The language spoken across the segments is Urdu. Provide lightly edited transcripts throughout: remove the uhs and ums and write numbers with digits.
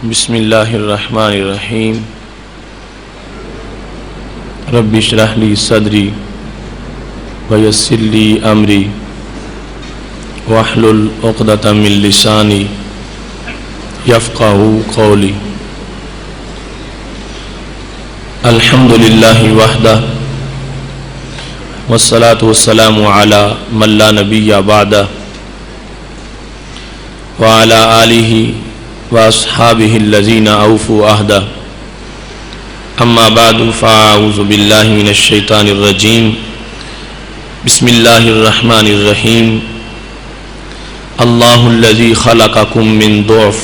بسم اللہ الرحمن الرحیم رب اشرح لی صدری ویسر لی امری واحلل عقدۃ من لسانی یفقہوا قولی۔ الحمد للہ وحدہ والصلاة والسلام علی من لا نبی بعدہ وعلی آلہ واصحابہ الذین اوفوا عہدہ، اما بعد فاعوذ باللہ من الشیطان الرجیم۔ بسم اللہ الرحمن الرحیم۔ اللہ الذی خلقکم من ضعف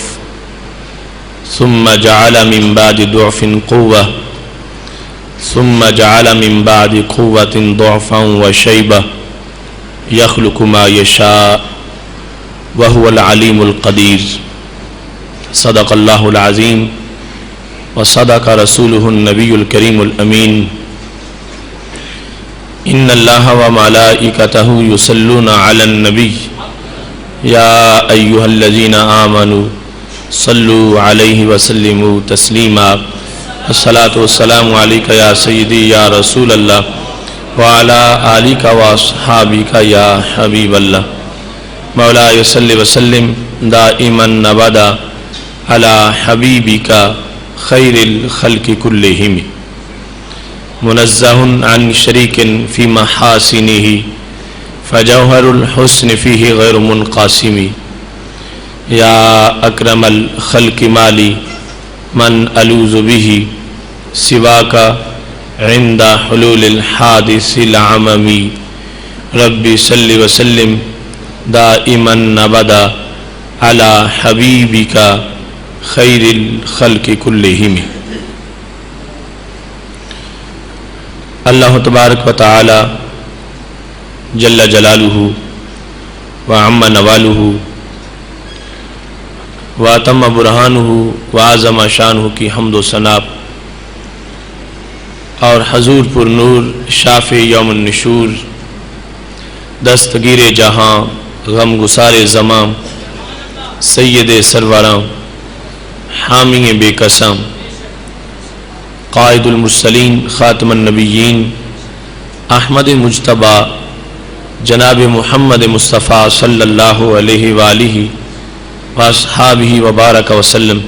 ثم جعل من بعد ضعف قوة ثم جعل من بعد قوة ضعفا وشیبة یخلق ما یشاء وهو العلیم القدیر۔ صدق اللہ العظیم وصدق رسولہ النبی الکریم الامین۔ ان اللہ وملائکتہ یصلون علی النبی یا ایہا الذین آمنوا صلوا علیہ وسلموا تسلیما۔ الصلاۃ والسلام علیک یا سیدی یا رسول اللہ وعلی آلک واصحابک یا حبیب اللہ۔ مولاي صل وسلم دائما ابدا علی حبیبک خیر الخلق کلہم، منزہ عن شریک فی محاسنہ فجوہر الحسن فیہ غیر منقاسم۔ یا اکرم الخلق مالی من الوذ بہ سواک عند حلول الحادث العمم۔ رب صل وسلم دائما ابدا علی حبیبک خیر الخلق کلہم۔ اللہ تبارک و تعالی جل جلالہ وعم نوالہ واتم برہانہ وعظم شانہ کی حمد و ثنا اور حضور پر نور شافع یوم النشور، دستگیر جہاں غم گسار زماں، سید سروراں حامی بے قسم، قائد المرسلین خاتم النبیین احمد مجتبیٰ جناب محمد مصطفیٰ صلی اللہ علیہ وآلہ واصحابہ وبارک وسلم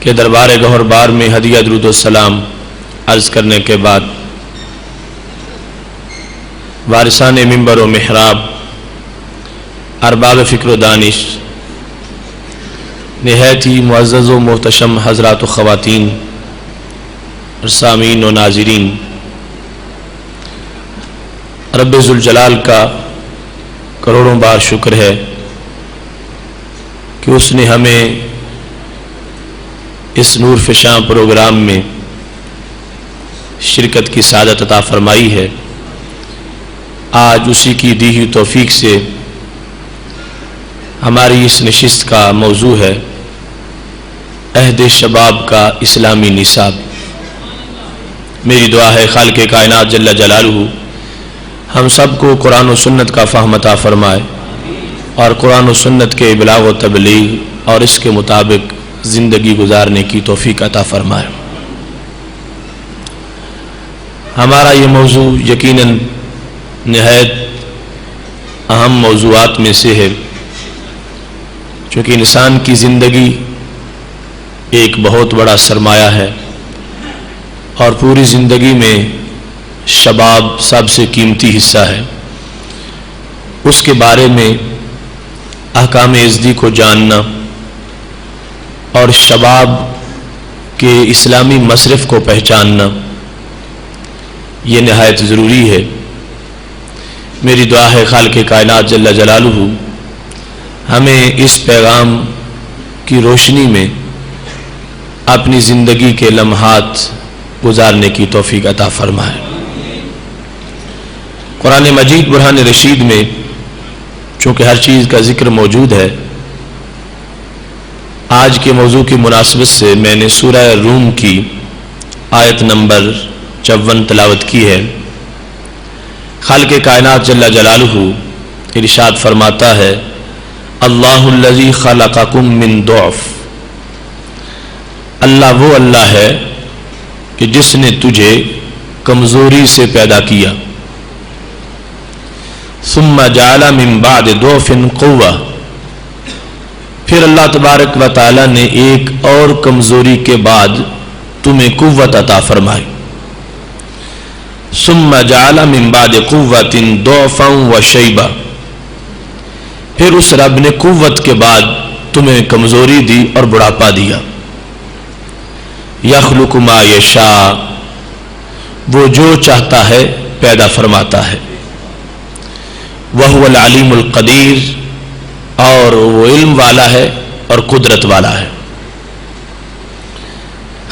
کے دربار گہر بار میں ہدیہ درود و سلام عرض کرنے کے بعد، وارثان منبر و محراب، ارباب فکر و دانش، نہایت ہی معزز و محتشم حضرات و خواتین اور سامعین و ناظرین، رب ذوالجلال کا کروڑوں بار شکر ہے کہ اس نے ہمیں اس نور فشاں پروگرام میں شرکت کی سعادت عطا فرمائی ہے۔ آج اسی کی دی ہوئی توفیق سے ہماری اس نشست کا موضوع ہے عہد شباب کا اسلامی نصاب۔ میری دعا ہے خالق کائنات جل جلالہ ہم سب کو قرآن و سنت کا فہم عطا فرمائے اور قرآن و سنت کے ابلاغ و تبلیغ اور اس کے مطابق زندگی گزارنے کی توفیق عطا فرمائے۔ ہمارا یہ موضوع یقیناً نہایت اہم موضوعات میں سے ہے، چونکہ انسان کی زندگی ایک بہت بڑا سرمایہ ہے اور پوری زندگی میں شباب سب سے قیمتی حصہ ہے۔ اس کے بارے میں احکام ازدی کو جاننا اور شباب کے اسلامی مصرف کو پہچاننا یہ نہایت ضروری ہے۔ میری دعا ہے خالق کائنات جل جلالہ ہمیں اس پیغام کی روشنی میں اپنی زندگی کے لمحات گزارنے کی توفیق عطا فرمائے۔ قرآن مجید برہان رشید میں چونکہ ہر چیز کا ذکر موجود ہے، آج کے موضوع کی مناسبت سے میں نے سورہ روم کی آیت نمبر 54 تلاوت کی ہے۔ خالق کائنات جل جلالہ ارشاد فرماتا ہے اللہ الذی خلقکم من ضعف، اللہ وہ اللہ ہے کہ جس نے تجھے کمزوری سے پیدا کیا. ثم جعل من بعد ضعف قوة، پھر اللہ تبارک و تعالی نے ایک اور کمزوری کے بعد تمہیں قوت عطا فرمائی. ثم جعل من بعد قوة ضعفا وشیبا، پھر اس رب نے قوت کے بعد تمہیں کمزوری دی اور بڑھاپا دیا. یخلق ما یشاء، وہ جو چاہتا ہے پیدا فرماتا ہے. وَهُوَ الْعَلِيمُ الْقَدِيرُ، اور وہ علم والا ہے اور قدرت والا ہے.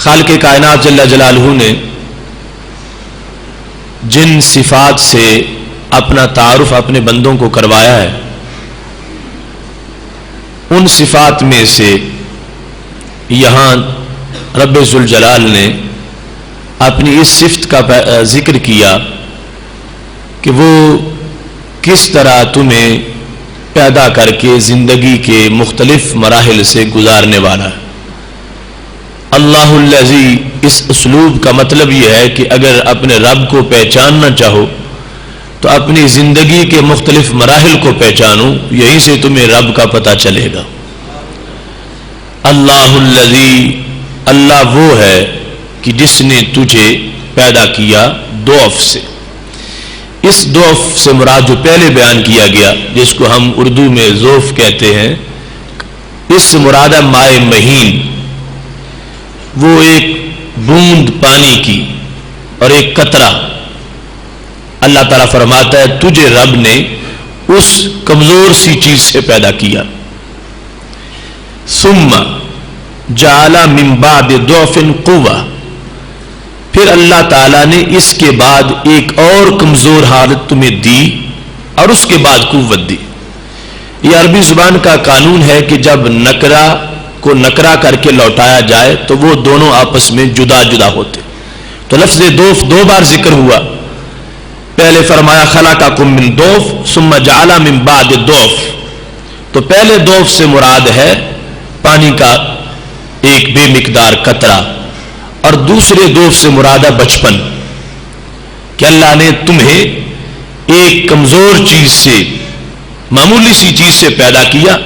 خالق کائنات جل جلالہ نے جن صفات سے اپنا تعارف اپنے بندوں کو کروایا ہے، ان صفات میں سے یہاں رب ذوالجلال نے اپنی اس صفت کا ذکر کیا کہ وہ کس طرح تمہیں پیدا کر کے زندگی کے مختلف مراحل سے گزارنے والا ہے. اللہ الذی، اس اسلوب کا مطلب یہ ہے کہ اگر اپنے رب کو پہچاننا چاہو تو اپنی زندگی کے مختلف مراحل کو پہچانو، یہیں سے تمہیں رب کا پتہ چلے گا. اللہ الذی، اللہ وہ ہے کہ جس نے تجھے پیدا کیا ضعف سے. اس ضعف سے مراد جو پہلے بیان کیا گیا، جس کو ہم اردو میں ضعف کہتے ہیں، اس سے مراد ہے مائع مہین، وہ ایک بوند پانی کی اور ایک قطرہ. اللہ تعالیٰ فرماتا ہے تجھے رب نے اس کمزور سی چیز سے پیدا کیا. ثم جعل من بعد ضعف قوة، پھر اللہ تعالیٰ نے اس کے بعد ایک اور کمزور حالت تمہیں دی اور اس کے بعد قوت دی. یہ عربی زبان کا قانون ہے کہ جب نکرہ کو نکرہ کر کے لوٹایا جائے تو وہ دونوں آپس میں جدا جدا ہوتے. تو لفظ ضعف دو بار ذکر ہوا. پہلے فرمایا خلقکم من ضعف ثم جعل من بعد ضعف، تو پہلے ضعف سے مراد ہے پانی کا ایک بے مقدار قطرہ، اور دوسرے ضعف سے مراد ہے بچپن، کہ اللہ نے تمہیں ایک کمزور چیز سے، معمولی سی چیز سے پیدا کیا،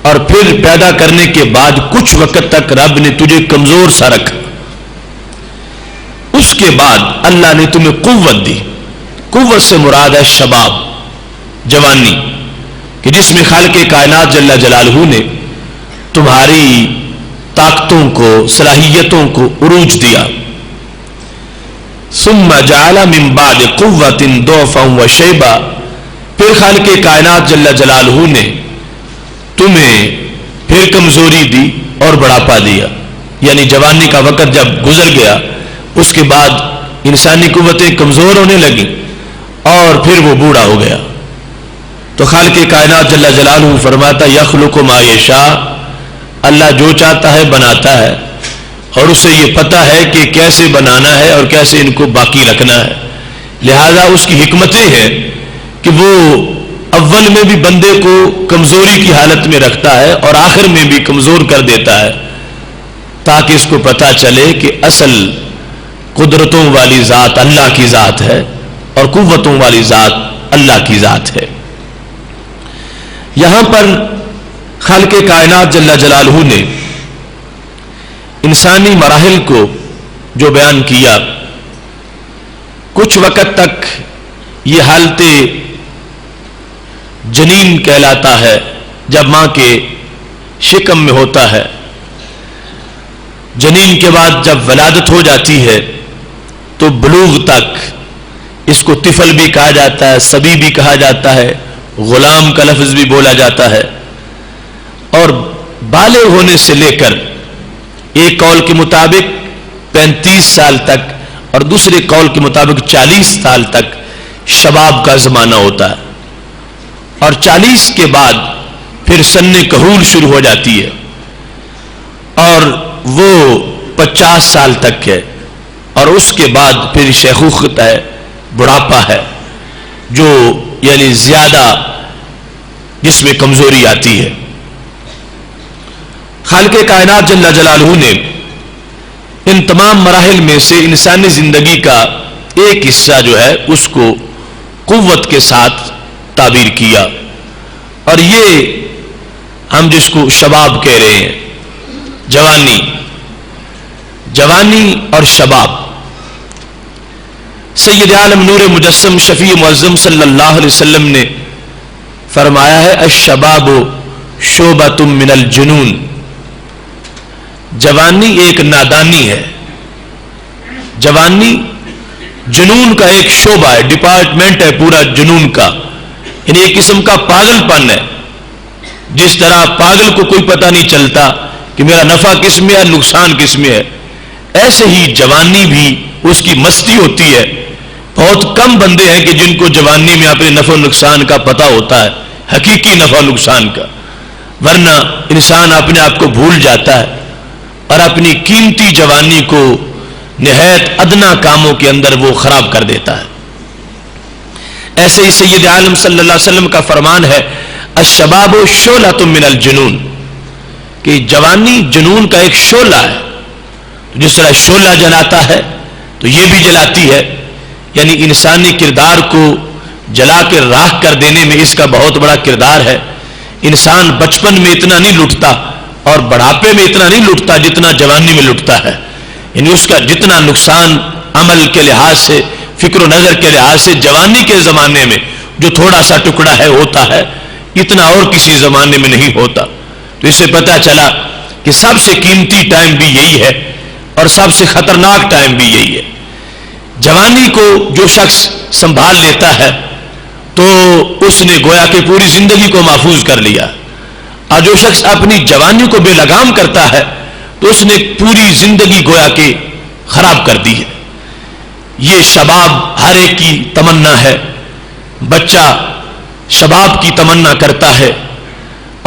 اور پھر پیدا کرنے کے بعد کچھ وقت تک رب نے تجھے کمزور سا رکھا. اس کے بعد اللہ نے تمہیں قوت دی. قوت سے مراد ہے شباب، جوانی، کہ جس میں خالق کائنات جل جلالہ نے تمہاری طاقتوں کو، صلاحیتوں کو عروج دیا. ثم جعل من بعد قوة ضعفا وشیبا، پھر خالق کائنات جل جلالہ نے تمہیں پھر کمزوری دی اور بڑھاپا دیا. یعنی جوانی کا وقت جب گزر گیا، اس کے بعد انسانی قوتیں کمزور ہونے لگیں اور پھر وہ بوڑھا ہو گیا. تو خالق کائنات جل جلالہ فرماتا یخلق ما یشاء، اللہ جو چاہتا ہے بناتا ہے، اور اسے یہ پتہ ہے کہ کیسے بنانا ہے اور کیسے ان کو باقی رکھنا ہے. لہذا اس کی حکمتیں ہیں کہ وہ اول میں بھی بندے کو کمزوری کی حالت میں رکھتا ہے اور آخر میں بھی کمزور کر دیتا ہے، تاکہ اس کو پتہ چلے کہ اصل قدرتوں والی ذات اللہ کی ذات ہے اور قوتوں والی ذات اللہ کی ذات ہے. یہاں پر خالق کائنات جل جلالہ نے انسانی مراحل کو جو بیان کیا، کچھ وقت تک یہ حالت جنین کہلاتا ہے، جب ماں کے شکم میں ہوتا ہے. جنین کے بعد جب ولادت ہو جاتی ہے تو بلوغ تک، اس کو طفل بھی کہا جاتا ہے، صبی بھی کہا جاتا ہے، غلام کا لفظ بھی بولا جاتا ہے. اور بالغ ہونے سے لے کر ایک قول کے مطابق 35 سال تک اور دوسرے قول کے مطابق 40 سال تک شباب کا زمانہ ہوتا ہے، اور 40 کے بعد پھر سن کہول شروع ہو جاتی ہے اور وہ 50 سال تک ہے، اور اس کے بعد پھر شیخوخت ہے، بڑھاپا ہے، جو یعنی زیادہ جس میں کمزوری آتی ہے. خالق کائنات جل جلالہ نے ان تمام مراحل میں سے انسانی زندگی کا ایک حصہ جو ہے اس کو قوت کے ساتھ تعبیر کیا، اور یہ ہم جس کو شباب کہہ رہے ہیں، جوانی اور شباب، سید عالم نور مجسم شفیع معظم صلی اللہ علیہ وسلم نے فرمایا ہے الشباب شعبۃ من الجنون، جوانی ایک نادانی ہے، جوانی جنون کا ایک شعبہ ہے، ڈپارٹمنٹ ہے پورا جنون کا، یعنی ایک قسم کا پاگل پن ہے۔ جس طرح پاگل کو کوئی پتہ نہیں چلتا کہ میرا نفع کس میں ہے نقصان کس میں ہے، ایسے ہی جوانی بھی اس کی مستی ہوتی ہے۔ بہت کم بندے ہیں کہ جن کو جوانی میں اپنے نفع و نقصان کا پتہ ہوتا ہے، حقیقی نفع و نقصان کا، ورنہ انسان اپنے آپ کو بھول جاتا ہے اور اپنی قیمتی جوانی کو نہایت ادنا کاموں کے اندر وہ خراب کر دیتا ہے۔ ایسے ہی سید عالم صلی اللہ علیہ وسلم کا فرمان ہے الشباب شعلۃ من الجنون، کہ جوانی جنون کا ایک شعلہ ہے، جس طرح شعلہ جلاتا ہے تو یہ بھی جلاتی ہے، یعنی انسانی کردار کو جلا کے راکھ کر دینے میں اس کا بہت بڑا کردار ہے۔ انسان بچپن میں اتنا نہیں لٹتا اور بڑھاپے میں اتنا نہیں لٹتا جتنا جوانی میں لٹتا ہے، یعنی اس کا جتنا نقصان عمل کے لحاظ سے، فکر و نظر کے لحاظ سے جوانی کے زمانے میں جو تھوڑا سا ٹکڑا ہے ہوتا ہے، اتنا اور کسی زمانے میں نہیں ہوتا۔ تو اس سے پتہ چلا کہ سب سے قیمتی ٹائم بھی یہی ہے اور سب سے خطرناک ٹائم بھی یہی ہے۔ جوانی کو جو شخص سنبھال لیتا ہے تو اس نے گویا کہ پوری زندگی کو محفوظ کر لیا، اور جو شخص اپنی جوانی کو بے لگام کرتا ہے تو اس نے پوری زندگی گویا کہ خراب کر دی ہے۔ یہ شباب ہر ایک کی تمنا ہے، بچہ شباب کی تمنا کرتا ہے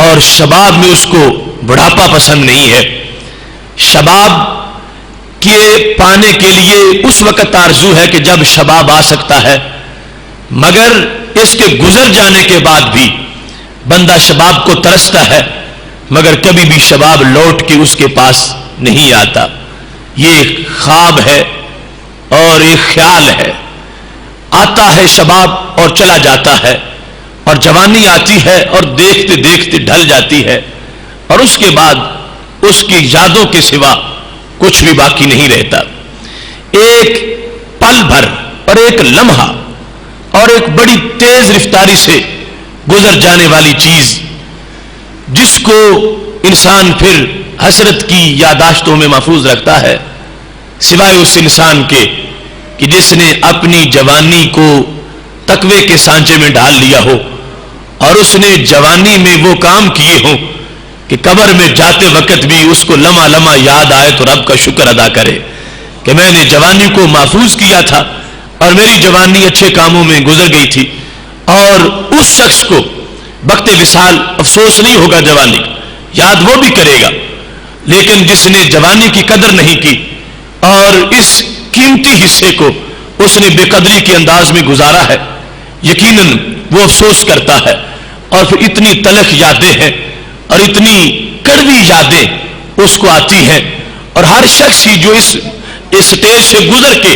اور شباب میں اس کو بڑھاپا پسند نہیں ہے۔ شباب کے پانے کے لیے اس وقت آرزو ہے کہ جب شباب آ سکتا ہے، مگر اس کے گزر جانے کے بعد بھی بندہ شباب کو ترستا ہے، مگر کبھی بھی شباب لوٹ کے اس کے پاس نہیں آتا۔ یہ ایک خواب ہے اور ایک خیال ہے، آتا ہے شباب اور چلا جاتا ہے، اور جوانی آتی ہے اور دیکھتے دیکھتے ڈھل جاتی ہے، اور اس کے بعد اس کی یادوں کے سوا کچھ بھی باقی نہیں رہتا۔ ایک پل بھر اور ایک لمحہ اور ایک بڑی تیز رفتاری سے گزر جانے والی چیز، جس کو انسان پھر حسرت کی یاداشتوں میں محفوظ رکھتا ہے، سوائے اس انسان کے کہ جس نے اپنی جوانی کو تقوی کے سانچے میں ڈال لیا ہو اور اس نے جوانی میں وہ کام کیے ہوں کہ قبر میں جاتے وقت بھی اس کو لمحہ لمحہ یاد آئے تو رب کا شکر ادا کرے کہ میں نے جوانی کو محفوظ کیا تھا اور میری جوانی اچھے کاموں میں گزر گئی تھی۔ اور اس شخص کو وقت وصال افسوس نہیں ہوگا جوانی کا، یاد وہ بھی کرے گا، لیکن جس نے جوانی کی قدر نہیں کی اور اس قیمتی حصے کو اس نے بے قدری کے انداز میں گزارا ہے، یقیناً وہ افسوس کرتا ہے، اور پھر اتنی تلخ یادیں ہیں اور اتنی کڑوی یادیں اس کو آتی ہیں۔ اور ہر شخص ہی جو اس اسٹیج سے گزر کے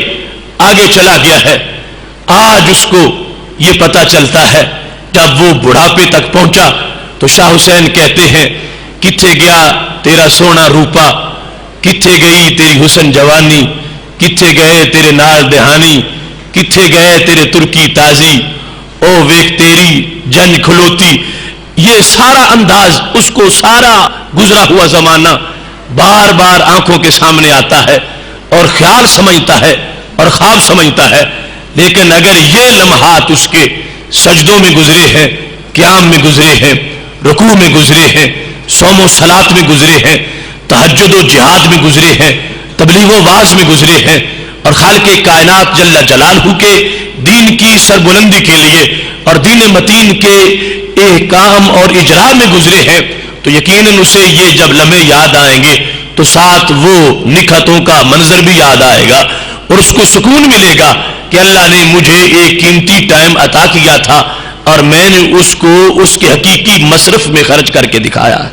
آگے چلا گیا ہے، آج اس کو یہ پتہ چلتا ہے، جب وہ بڑھاپے تک پہنچا تو شاہ حسین کہتے ہیں کتھے گیا تیرا سونا روپا، کتھے گئی تیری حسن جوانی، کتھے گئے تیرے نال دہانی، کتھے گئے تیرے ترکی تازی، او ویک تیری جن کھلوتی۔ یہ سارا انداز اس کو سارا گزرا ہوا زمانہ بار بار آنکھوں کے سامنے آتا ہے اور خیال سمجھتا ہے اور خواب سمجھتا ہے، لیکن اگر یہ لمحات اس کے سجدوں میں گزرے ہیں، قیام میں گزرے ہیں، رکوع میں گزرے ہیں، صوم و صلات میں گزرے ہیں، تہجد و جہاد میں گزرے ہیں، تبلیغ و واعظ میں گزرے ہیں، اور خالق کائنات جل جلالہ کے دین کی سربلندی کے لیے اور دین متین کے احکام اور اجرا میں گزرے ہیں، تو یقیناً اسے یہ جب لمحے یاد آئیں گے تو ساتھ وہ نکھتوں کا منظر بھی یاد آئے گا، اور اس کو سکون ملے گا کہ اللہ نے مجھے ایک قیمتی ٹائم عطا کیا تھا اور میں نے اس کو اس کے حقیقی مصرف میں خرچ کر کے دکھایا ہے۔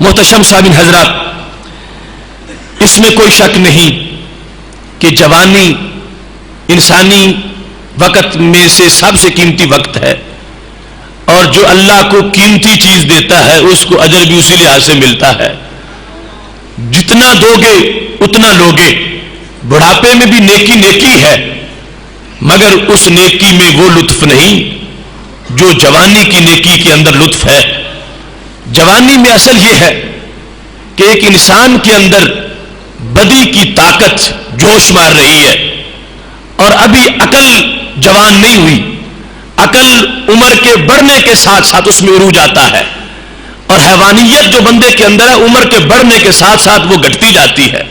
محتشم صاحب حضرات، اس میں کوئی شک نہیں کہ جوانی انسانی وقت میں سے سب سے قیمتی وقت ہے، اور جو اللہ کو قیمتی چیز دیتا ہے اس کو اجر بھی اسی لحاظ سے ملتا ہے۔ جتنا دو گے اتنا لوگے۔ بڑھاپے میں بھی نیکی نیکی ہے، مگر اس نیکی میں وہ لطف نہیں جو جوانی کی نیکی کے اندر لطف ہے۔ جوانی میں اصل یہ ہے کہ ایک انسان کے اندر بدی کی طاقت جوش مار رہی ہے، اور ابھی عقل جوان نہیں ہوئی۔ عقل عمر کے بڑھنے کے ساتھ ساتھ اس میں عروج آتا ہے، اور حیوانیت جو بندے کے اندر ہے عمر کے بڑھنے کے ساتھ ساتھ وہ گھٹتی جاتی ہے۔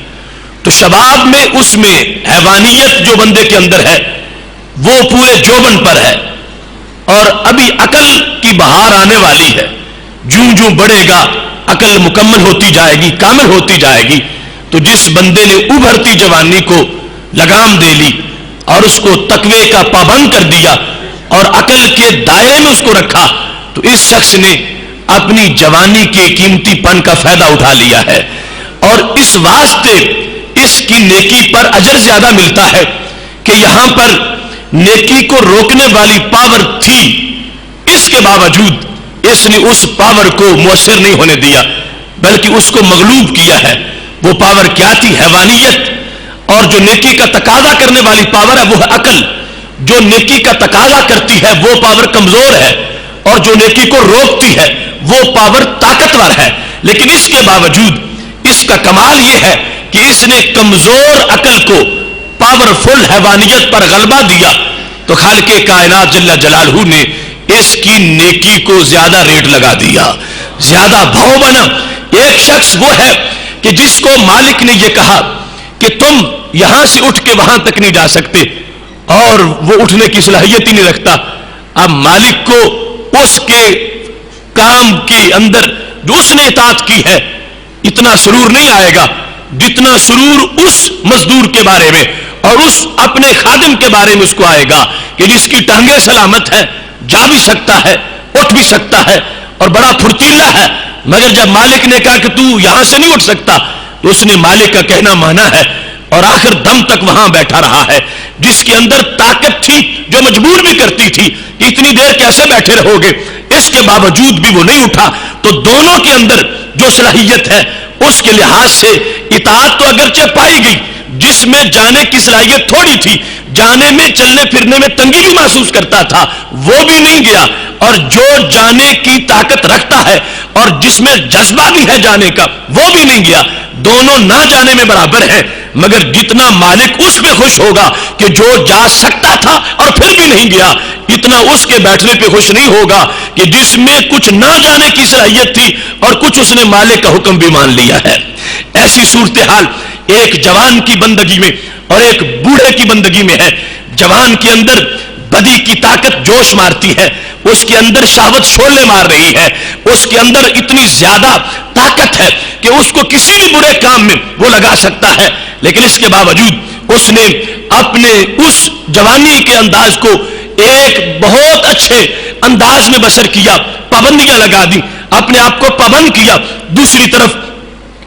تو شباب میں اس میں حیوانیت جو بندے کے اندر ہے وہ پورے جوبن پر ہے، اور ابھی عقل کی بہار آنے والی ہے۔ جوں جوں بڑھے گا عقل مکمل ہوتی جائے گی، کامل ہوتی جائے گی۔ تو جس بندے نے ابھرتی جوانی کو لگام دے لی اور اس کو تقوی کا پابند کر دیا اور عقل کے دائرے میں اس کو رکھا، تو اس شخص نے اپنی جوانی کے قیمتی پن کا فائدہ اٹھا لیا ہے، اور اس واسطے اس کی نیکی پر اجر زیادہ ملتا ہے کہ یہاں پر نیکی کو روکنے والی پاور تھی، اس کے باوجود اس نے اس پاور کو مؤثر نہیں ہونے دیا بلکہ اس کو مغلوب کیا ہے۔ وہ پاور کیا تھی؟ حیوانیت۔ اور جو نیکی کا تقاضا کرنے والی پاور ہے وہ ہے عقل۔ جو نیکی کا تقاضا کرتی ہے وہ پاور کمزور ہے، اور جو نیکی کو روکتی ہے وہ پاور طاقتور ہے۔ لیکن اس کے باوجود اس کا کمال یہ ہے کہ اس نے کمزور عقل کو پاورفل حیوانیت پر غلبہ دیا، تو خالق کائنات جل جلالہ نے اس کی نیکی کو زیادہ ریٹ لگا دیا، زیادہ بھاؤ بنا۔ ایک شخص وہ ہے کہ جس کو مالک نے یہ کہا کہ تم یہاں سے اٹھ کے وہاں تک نہیں جا سکتے، اور وہ اٹھنے کی صلاحیت ہی نہیں رکھتا۔ اب مالک کو اس کے کام کے اندر جو اس نے اطاعت کی ہے اتنا سرور نہیں آئے گا جتنا سرور اس مزدور کے بارے میں اور اس اپنے خادم کے بارے میں اس کو آئے گا کہ جس کی ٹانگیں سلامت ہے، جا بھی سکتا ہے، اٹھ بھی سکتا ہے، اور بڑا پھرتیلا ہے۔ مگر جب مالک نے کہا کہ تو یہاں سے نہیں اٹھ سکتا، تو اس نے مالک کا کہنا مانا ہے اور آخر دم تک وہاں بیٹھا رہا ہے۔ جس کے اندر طاقت تھی جو مجبور بھی کرتی تھی کہ اتنی دیر کیسے بیٹھے رہو گے، اس کے باوجود بھی وہ نہیں اٹھا۔ تو دونوں کے اندر جو صلاحیت ہے اس کے لحاظ سے اطاعت تو اگرچہ پائی گئی، جس میں جانے کی صلاحیت تھوڑی تھی، جانے میں چلنے پھرنے میں تنگی بھی محسوس کرتا تھا، وہ بھی نہیں گیا، اور جو جانے کی طاقت رکھتا ہے اور جس میں جذبہ بھی ہے جانے کا وہ بھی نہیں گیا۔ دونوں نہ جانے میں برابر ہیں، مگر جتنا مالک اس پہ خوش ہوگا کہ جو جا سکتا تھا اور پھر بھی نہیں گیا، اتنا اس کے بیٹھنے پہ خوش نہیں ہوگا کہ جس میں کچھ نہ جانے کی صلاحیت تھی اور کچھ اس نے مالک کا حکم بھی مان لیا ہے۔ ایسی صورتحال ایک جوان کی بندگی میں اور ایک بوڑھے کی بندگی میں ہے۔ جوان کے اندر بدی کی طاقت جوش مارتی ہے، اس کے اندر شہوت شعلے مار رہی ہے، اس کے اندر اتنی زیادہ طاقت ہے کہ اس کو کسی بھی برے کام میں وہ لگا سکتا ہے، لیکن اس کے باوجود اس نے اپنے اس جوانی کے انداز کو ایک بہت اچھے انداز میں بسر کیا، پابندیاں لگا دی، اپنے آپ کو پابند کیا۔ دوسری طرف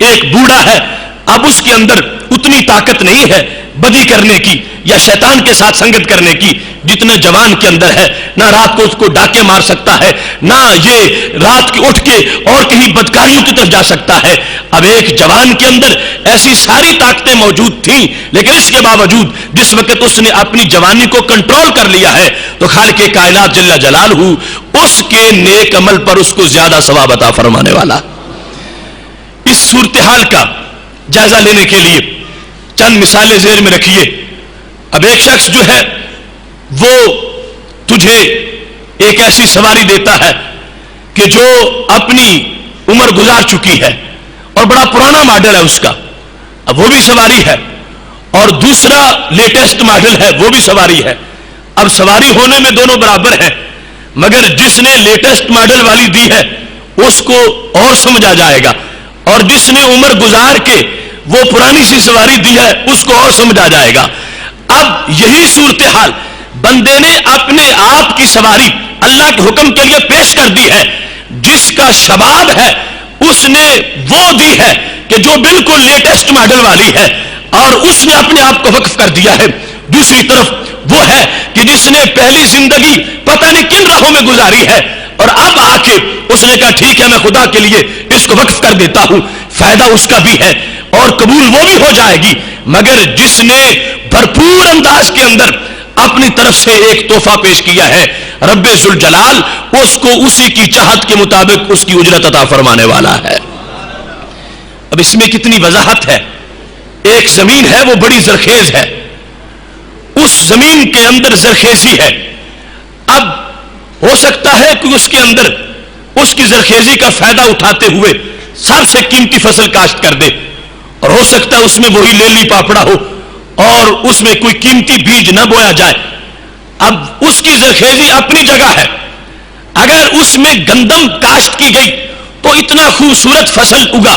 ایک بوڑھا ہے، اب اس کے اندر اتنی طاقت نہیں ہے بدی کرنے کی یا شیطان کے ساتھ سنگت کرنے کی جتنے جوان کے اندر ہے۔ نہ رات کو اس کو ڈاکے مار سکتا ہے، نہ یہ رات کی اٹھ کے اور کہیں بدکاریوں کی طرف جا سکتا ہے۔ اب ایک جوان کے اندر ایسی ساری طاقتیں موجود تھیں، لیکن اس کے باوجود جس وقت اس نے اپنی جوانی کو کنٹرول کر لیا ہے تو خالق کائنات جل جلالہ اس کے نیک عمل پر اس کو زیادہ ثواب عطا فرمانے والا۔ اس صورتحال کا جائزہ لینے کے لیے چند مثالیں ذہن میں رکھیے۔ اب ایک شخص جو ہے وہ تجھے ایک ایسی سواری دیتا ہے کہ جو اپنی عمر گزار چکی ہے اور بڑا پرانا ماڈل ہے اس کا، اب وہ بھی سواری ہے، اور دوسرا لیٹسٹ ماڈل ہے وہ بھی سواری ہے۔ اب سواری ہونے میں دونوں برابر ہیں، مگر جس نے لیٹسٹ ماڈل والی دی ہے اس کو اور سمجھا جائے گا، اور جس نے عمر گزار کے وہ پرانی سی سواری دی ہے اس کو اور سمجھا جائے گا۔ اب یہی صورتحال بندے نے اپنے آپ کی سواری اللہ کے حکم کے لیے پیش کر دی ہے، جس کا شباب ہے اس نے وہ دی ہے کہ جو بالکل لیٹسٹ ماڈل والی ہے اور اس نے اپنے آپ کو وقف کر دیا ہے. دوسری طرف وہ ہے کہ جس نے پہلی زندگی پتہ نہیں کن راہوں میں گزاری ہے اور اب آ کے اس نے کہا ٹھیک ہے میں خدا کے لیے اس کو وقف کر دیتا ہوں. فائدہ اس کا بھی ہے اور قبول وہ بھی ہو جائے گی. مگر جس نے بھرپور انداز کے اندر اپنی طرف سے ایک تحفہ پیش کیا ہے, رب ذوالجلال اس کو اسی کی چاہت کے مطابق اس کی اجرت عطا فرمانے والا ہے. اب اس میں کتنی وضاحت ہے. ایک زمین ہے وہ بڑی زرخیز ہے, اس زمین کے اندر زرخیزی ہے. اب ہو سکتا ہے کہ اس کے اندر اس کی زرخیزی کا فائدہ اٹھاتے ہوئے سب سے قیمتی فصل کاشت کر دے, اور ہو سکتا ہے اس میں وہی لیلی پاپڑا ہو اور اس میں کوئی قیمتی بیج نہ بویا جائے. اب اس کی زرخیزی اپنی جگہ ہے. اگر اس میں گندم کاشت کی گئی تو اتنا خوبصورت فصل اگا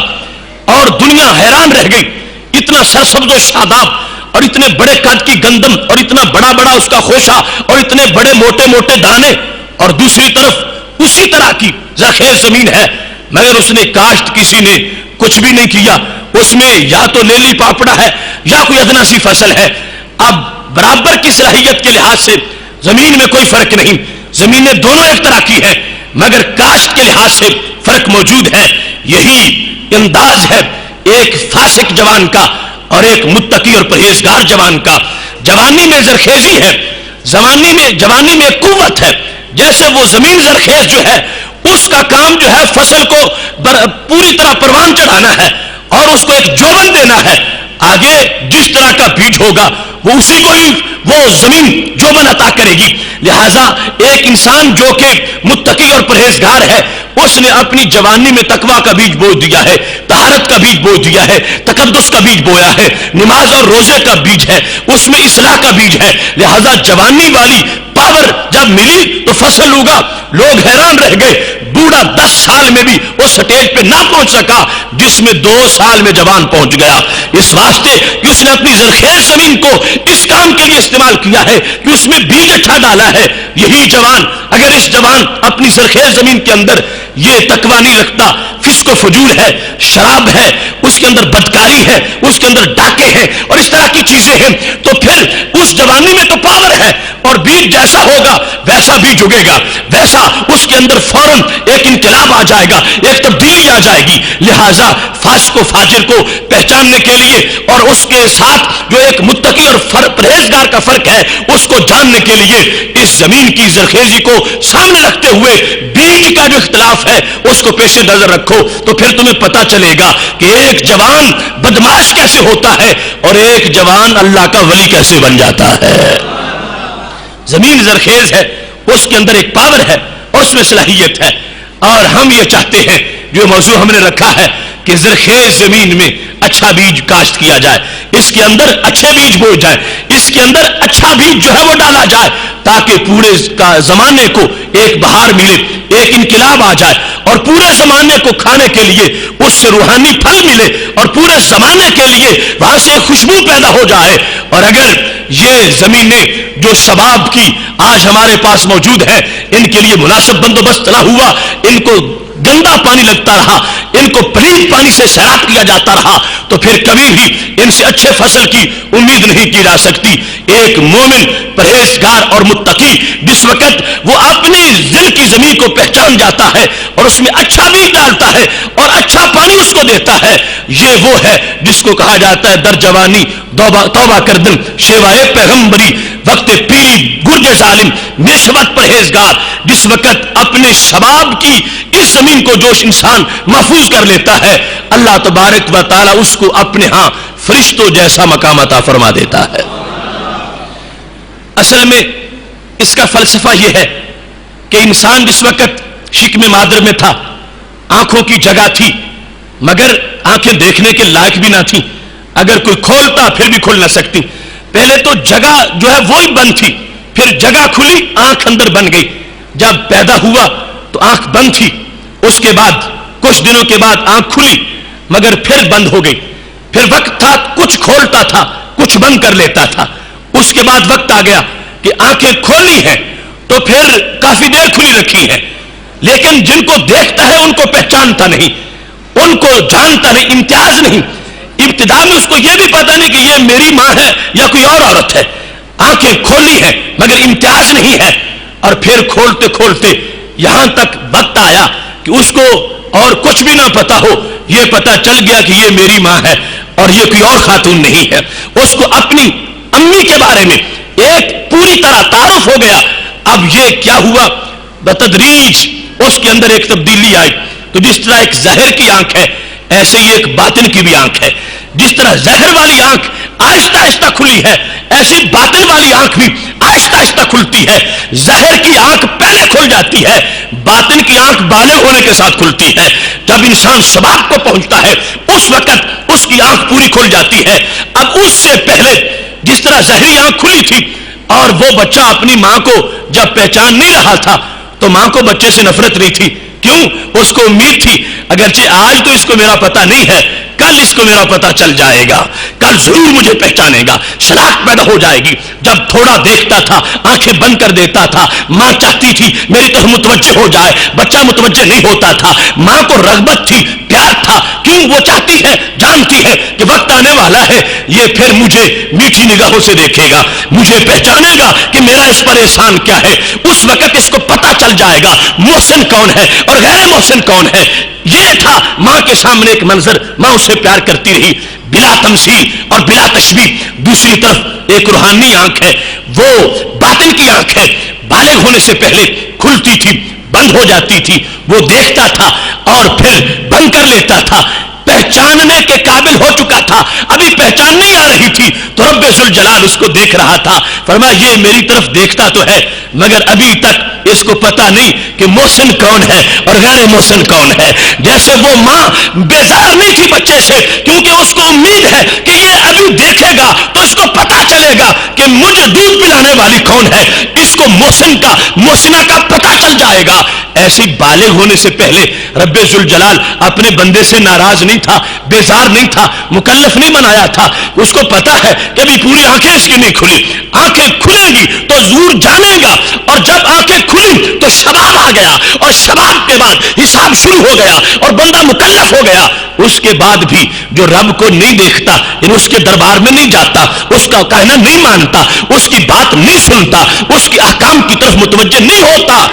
اور دنیا حیران رہ گئی. اتنا سرسبز و شاداب اور اتنے بڑے قد کی گندم اور اتنا بڑا بڑا اس کا خوشہ اور اتنے بڑے موٹے موٹے دانے, اور دوسری طرف اسی طرح کی زرخیز زمین ہے مگر اس نے کاشت کسی نے کچھ بھی نہیں کیا. اس میں یا تو لیلی پاپڑا ہے یا کوئی ادنا سی فصل ہے. اب برابر کی صلاحیت کے لحاظ سے زمین میں کوئی فرق نہیں, زمینیں دونوں ایک طرح کی ہیں, مگر کاشت کے لحاظ سے فرق موجود ہے. یہی انداز ہے ایک فاسق جوان کا اور ایک متقی اور پرہیزگار جوان کا. جوانی میں زرخیزی ہے, جوانی میں قوت ہے. جیسے وہ زمین زرخیز جو ہے اس کا کام جو ہے فصل کو پوری طرح پروان چڑھانا ہے اور اس کو ایک جوبن دینا ہے. آگے جس طرح کا بیج ہوگا وہ اسی کو ہی وہ زمین جوبن عطا کرے گی. لہذا ایک انسان جو کہ متقی اور پرہیزگار ہے اس نے اپنی جوانی میں تقویٰ کا بیج بو دیا ہے, طہارت کا بیج بو دیا ہے, تقدس کا بیج بویا ہے, نماز اور روزے کا بیج ہے, اس میں اصلاح کا بیج ہے. لہذا جوانی والی پاور جب ملی تو فصل اگا, لوگ حیران رہ گئے. بوڑھا 10 سال میں بھی اس سٹیج پہ نہ پہنچ سکا جس میں 2 سال میں جوان پہنچ گیا. اس واسطے کہ اس نے اپنی زرخیز زمین کو اس کام کے لیے استعمال کیا ہے کہ اس میں بیج اچھا ڈالا ہے. یہی جوان اگر اس جوان اپنی زرخیز زمین کے اندر یہ تقویٰ نہیں رکھتا, فسق و فجور ہے, شراب ہے, اس کے اندر بدکاری ہے, اس کے اندر ڈاکے ہیں اور اس طرح کی چیزیں ہیں, تو پھر اس جوانی میں تو پاور ہے اور بیج جیسا ہوگا ویسا بیج اگے گا, ویسا اس کے اندر فوراً ایک انقلاب آ جائے گا, ایک تبدیلی آ جائے گی. لہٰذا فاسق و فاجر کو پہچاننے کے لیے اور اس کے ساتھ جو ایک متقی اور پرہیزگار کا فرق ہے اس کو جاننے کے لیے اس زمین کی زرخیزی کو سامنے رکھتے ہوئے بیج کا جو اختلاف ہے اس کو پیش نظر رکھو, تو پھر تمہیں پتا چلے گا کہ ایک جوان بدماش کیسے ہوتا ہے اور ایک جوان اللہ کا ولی کیسے بن جاتا ہے. زمین زرخیز ہے, اس کے اندر ایک پاور ہے اور اس میں صلاحیت ہے, اور ہم یہ چاہتے ہیں جو موضوع ہم نے رکھا ہے کہ زرخیز زمین میں اچھا بیج کاشت کیا جائے, اس کے اندر اچھے بیج بو جائے, اس کے اندر اچھا بیج جو ہے وہ ڈالا جائے تاکہ پورے زمانے کو ایک بہار ملے, ایک انقلاب آ جائے اور پورے زمانے کو کھانے کے لیے اس سے روحانی پھل ملے اور پورے زمانے کے لیے وہاں سے خوشبو پیدا ہو جائے. اور اگر یہ زمینیں جو شباب کی آج ہمارے پاس موجود ہیں ان کے لیے مناسب بندوبست نہ ہوا, ان کو گندا پانی لگتا رہا, ان کو پلیت پانی سے سیراب کیا جاتا رہا, تو پھر کبھی بھی ان سے اچھے فصل کی امید نہیں کی جا سکتی. ایک مومن پرہیزگار اور متقی جس وقت وہ اپنے دل کی زمین کو پہچان جاتا ہے اور اس میں اچھا بیج ڈالتا ہے اور اچھا پانی اس کو دیتا ہے, یہ وہ ہے جس کو کہا جاتا ہے در جوانی توبہ کردن شیوائے پیغمبری, وقت پیلی گرج ظالم نسبت پرہیزگار. جس وقت اپنے شباب کی اس زمین کو جوش انسان محفوظ کر لیتا ہے, اللہ تبارک و تعالی اس کو اپنے ہاں فرشتوں جیسا مقام عطا فرما دیتا ہے. اصل میں اس کا فلسفہ یہ ہے کہ انسان جس وقت شکم مادر میں تھا آنکھوں کی جگہ تھی مگر آنکھیں دیکھنے کے لائق بھی نہ تھی, اگر کوئی کھولتا پھر بھی کھول نہ سکتی. پہلے تو جگہ جو ہے وہی بند تھی, پھر جگہ کھلی آنکھ اندر بن گئی. جب پیدا ہوا تو آنکھ بند تھی, اس کے بعد کچھ دنوں کے بعد آنکھ کھلی مگر پھر بند ہو گئی. پھر وقت تھا کچھ کھولتا تھا کچھ بند کر لیتا تھا. اس کے بعد وقت آ گیا کہ آنکھیں کھولی ہیں تو پھر کافی دیر کھلی رکھی ہیں, لیکن جن کو دیکھتا ہے ان کو پہچانتا نہیں. ان کو جانتا نہیں، امتیاز نہیں. ابتدا میں اس کو یہ بھی پتا نہیں کہ یہ میری ماں ہے یا کوئی اور عورت ہے. آنکھیں کھولی ہیں مگر امتیاز نہیں ہے. اور پھر کھولتے کھولتے یہاں تک وقت آیا کہ اس کو اور کچھ بھی نہ پتا ہو، یہ پتا چل گیا کہ یہ میری ماں ہے اور یہ کوئی اور خاتون نہیں ہے. اس کو اپنی امی کے بارے میں ایک پوری طرح تعارف ہو گیا. اب یہ کیا ہوا، بتدریج اس کے اندر ایک تبدیلی آئی. تو جس طرح ایک ظاہر کی آنکھ ہے ایسے ہی ایک باطن کی بھی آنکھ ہے. جس طرح ظاہر والی آنکھ آہستہ آہستہ کھلی ہے ایسی باطن والی آنکھ بھی آہستہ آہستہ کھلتی ہے. ظاہر کی آنکھ پہلے کھل جاتی ہے، باطن کی آنکھ بالغ ہونے کے ساتھ کھلتی ہے. جب انسان شباب کو پہنچتا ہے اس وقت اس کی آنکھ پوری کھل جاتی ہے. اب اس سے پہلے جس طرح ظاہری آنکھ کھلی تھی اور وہ بچہ اپنی ماں کو جب پہچان نہیں رہا تھا تو ماں کو بچے سے نفرت نہیں تھی. کیوں؟ اس کو امید تھی اگرچہ آج تو اس کو میرا پتہ نہیں ہے، کل اس کو میرا پتہ چل جائے گا، کل ضرور مجھے پہچانے گا، شناخت پیدا ہو جائے گی. جب تھوڑا دیکھتا تھا آنکھیں بند کر دیتا تھا. ماں چاہتی تھی میری طرف متوجہ ہو جائے، بچہ متوجہ نہیں ہوتا تھا. ماں کو رغبت تھی، پیار تھا. کیوں؟ وہ چاہتی ہے، جانتی ہے کہ وقت آنے والا ہے یہ پھر مجھے میٹھی نگاہوں سے دیکھے گا، مجھے پہچانے گا کہ میرا اس پر احسان کیا ہے. اس وقت اس کو پتہ چل جائے گا محسن کون ہے اور غیر محسن کون ہے. یہ تھا ماں کے سامنے ایک منظر. ماں اسے پیار کرتی رہی بلا تمثیل اور بلا تشبیہ. دوسری طرف ایک روحانی آنکھ ہے، وہ باطن کی آنکھ ہے. بالغ ہونے سے پہلے کھلتی تھی، بند ہو جاتی تھی. وہ دیکھتا تھا اور پھر بند کر لیتا تھا. پہچاننے کے قابل ہو چکا تھا، ابھی پہچان نہیں آ رہی تھی تو رب ذوالجلال اس کو دیکھ رہا تھا. فرمایا یہ میری طرف دیکھتا تو ہے مگر ابھی تک اس کو پتا نہیں کہ محسن کون ہے اور غیر محسن کون ہے. جیسے وہ ماں بیزار نہیں تھی بچے سے کیونکہ اس کو امید ہے کہ یہ ابھی دیکھے گا تو اس کو پتا چلے گا کہ مجھے دودھ پلانے والی کون ہے، اس کو محسن کا محسنہ کا پتا چل جائے گا. ایسی بالغ ہونے سے پہلے رب ذوالجلال اپنے بندے سے ناراض نہیں تھا، بیزار نہیں تھا، مکلف نہیں بنایا تھا. اس کو پتا ہے کہ ابھی پوری آنکھیں اس کی نہیں کھلی. آنکھیں کھلیں گی تو ضرور جانے گا اور جب آنکھیں کھلی تو شباب آ گیا اور شباب کے بعد حساب شروع ہو گیا اور بندہ مکلف ہو گیا. اس کے بعد بھی جو رب کو نہیں دیکھتا یعنی اس کے دربار میں نہیں جاتا، اس کا کہنا نہیں مانتا، اس کی بات نہیں سنتا، اس کے احکام کی طرف متوجہ نہیں ہوتا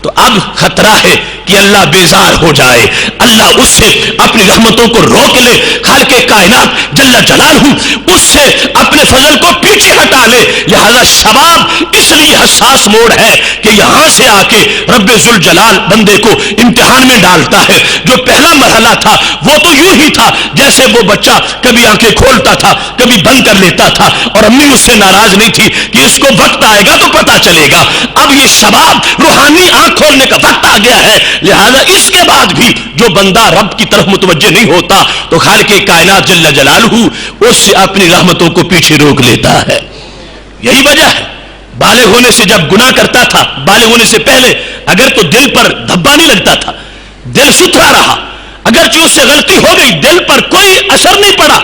تو اب خطرہ ہے کہ اللہ بیزار ہو جائے، اللہ اس سے اپنی رحمتوں کو روک لے، خالق کائنات جل جلالہ اس سے اپنے فضل کو پیچھے ہٹا لے. لہذا شباب اس لیے حساس موڑ ہے کہ یہاں سے آ کے رب ذوالجلال بندے کو امتحان میں ڈالتا ہے. جو پہلا مرحلہ تھا وہ تو یوں ہی تھا جیسے وہ بچہ کبھی آنکھیں کھولتا تھا کبھی بند کر لیتا تھا اور امی اس سے ناراض نہیں تھی کہ اس کو وقت آئے گا تو پتا چلے گا. اب یہ شباب روحانی آنکھ کھولنے کا وقت آ گیا ہے. لہذا اس کے بعد بھی جو بندہ رب کی طرف متوجہ نہیں ہوتا تو خالق کائنات جل جلالہ اس سے اپنی رحمتوں کو پیچھے روک لیتا ہے. یہی وجہ ہے بالغ ہونے سے جب گناہ کرتا تھا، بالغ ہونے سے پہلے اگر تو دل پر دھبا نہیں لگتا تھا، دل ستھرا رہا، اگرچہ اس سے غلطی ہو گئی دل پر کوئی اثر نہیں پڑا،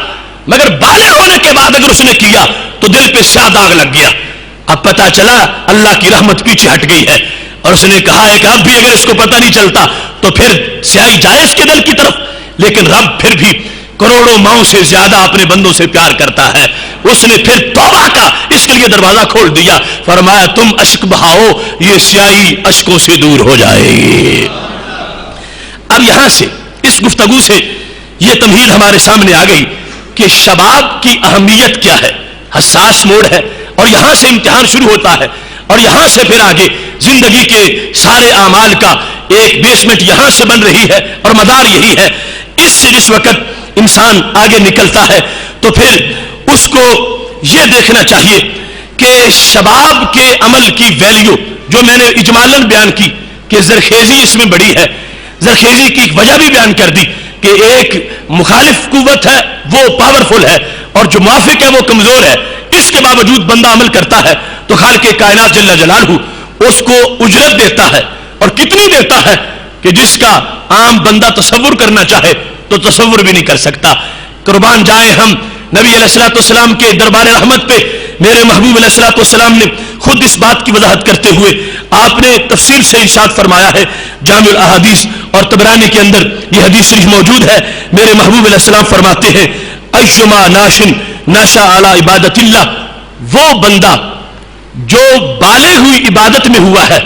مگر بالغ ہونے کے بعد اگر اس نے کیا تو دل پہ سیاہ داغ لگ گیا. اب پتا چلا اللہ کی رحمت پیچھے ہٹ گئی ہے اور اس نے کہا ہے کہ اب بھی اگر اس کو پتہ نہیں چلتا تو پھر سیاہی جائے اس کے دل کی طرف. لیکن رب پھر بھی کروڑوں ماؤں سے زیادہ اپنے بندوں سے پیار کرتا ہے. اس نے پھر توبہ کا اس کے لیے دروازہ کھول دیا. فرمایا تم اشک بہاؤ یہ سیاہی اشکوں سے دور ہو جائے گی. اب یہاں سے اس گفتگو سے یہ تمہید ہمارے سامنے آ گئی کہ شباب کی اہمیت کیا ہے. حساس موڑ ہے اور یہاں سے امتحان شروع ہوتا ہے اور یہاں سے پھر آگے زندگی کے سارے اعمال کا ایک بیسمنٹ یہاں سے بن رہی ہے اور مدار یہی ہے. اس سے جس وقت انسان آگے نکلتا ہے تو پھر اس کو یہ دیکھنا چاہیے کہ شباب کے عمل کی ویلیو جو میں نے اجمالاً بیان کی کہ زرخیزی اس میں بڑی ہے. زرخیزی کی ایک وجہ بھی بیان کر دی کہ ایک مخالف قوت ہے وہ پاورفل ہے اور جو موافق ہے وہ کمزور ہے. اس کے باوجود بندہ عمل کرتا ہے تو خالق کائنات جل جلالہ اس کو اجرت دیتا ہے اور کتنی دیتا ہے کہ جس کا عام بندہ تصور کرنا چاہے تو تصور بھی نہیں کر سکتا. قربان جائیں ہم نبی علیہ الصلوۃ والسلام کے دربار رحمت پہ. میرے محبوب علیہ الصلوۃ والسلام نے خود اس بات کی وضاحت کرتے ہوئے آپ نے تفصیل سے ارشاد فرمایا ہے جامع الاحادیث اور طبرانی کے اندر یہ حدیث شریف موجود ہے. میرے محبوب علیہ السلام فرماتے ہیں ایشما ناشن نشا علی عبادت اللہ، وہ بندہ جو بالغ ہوئی عبادت میں ہوا ہے،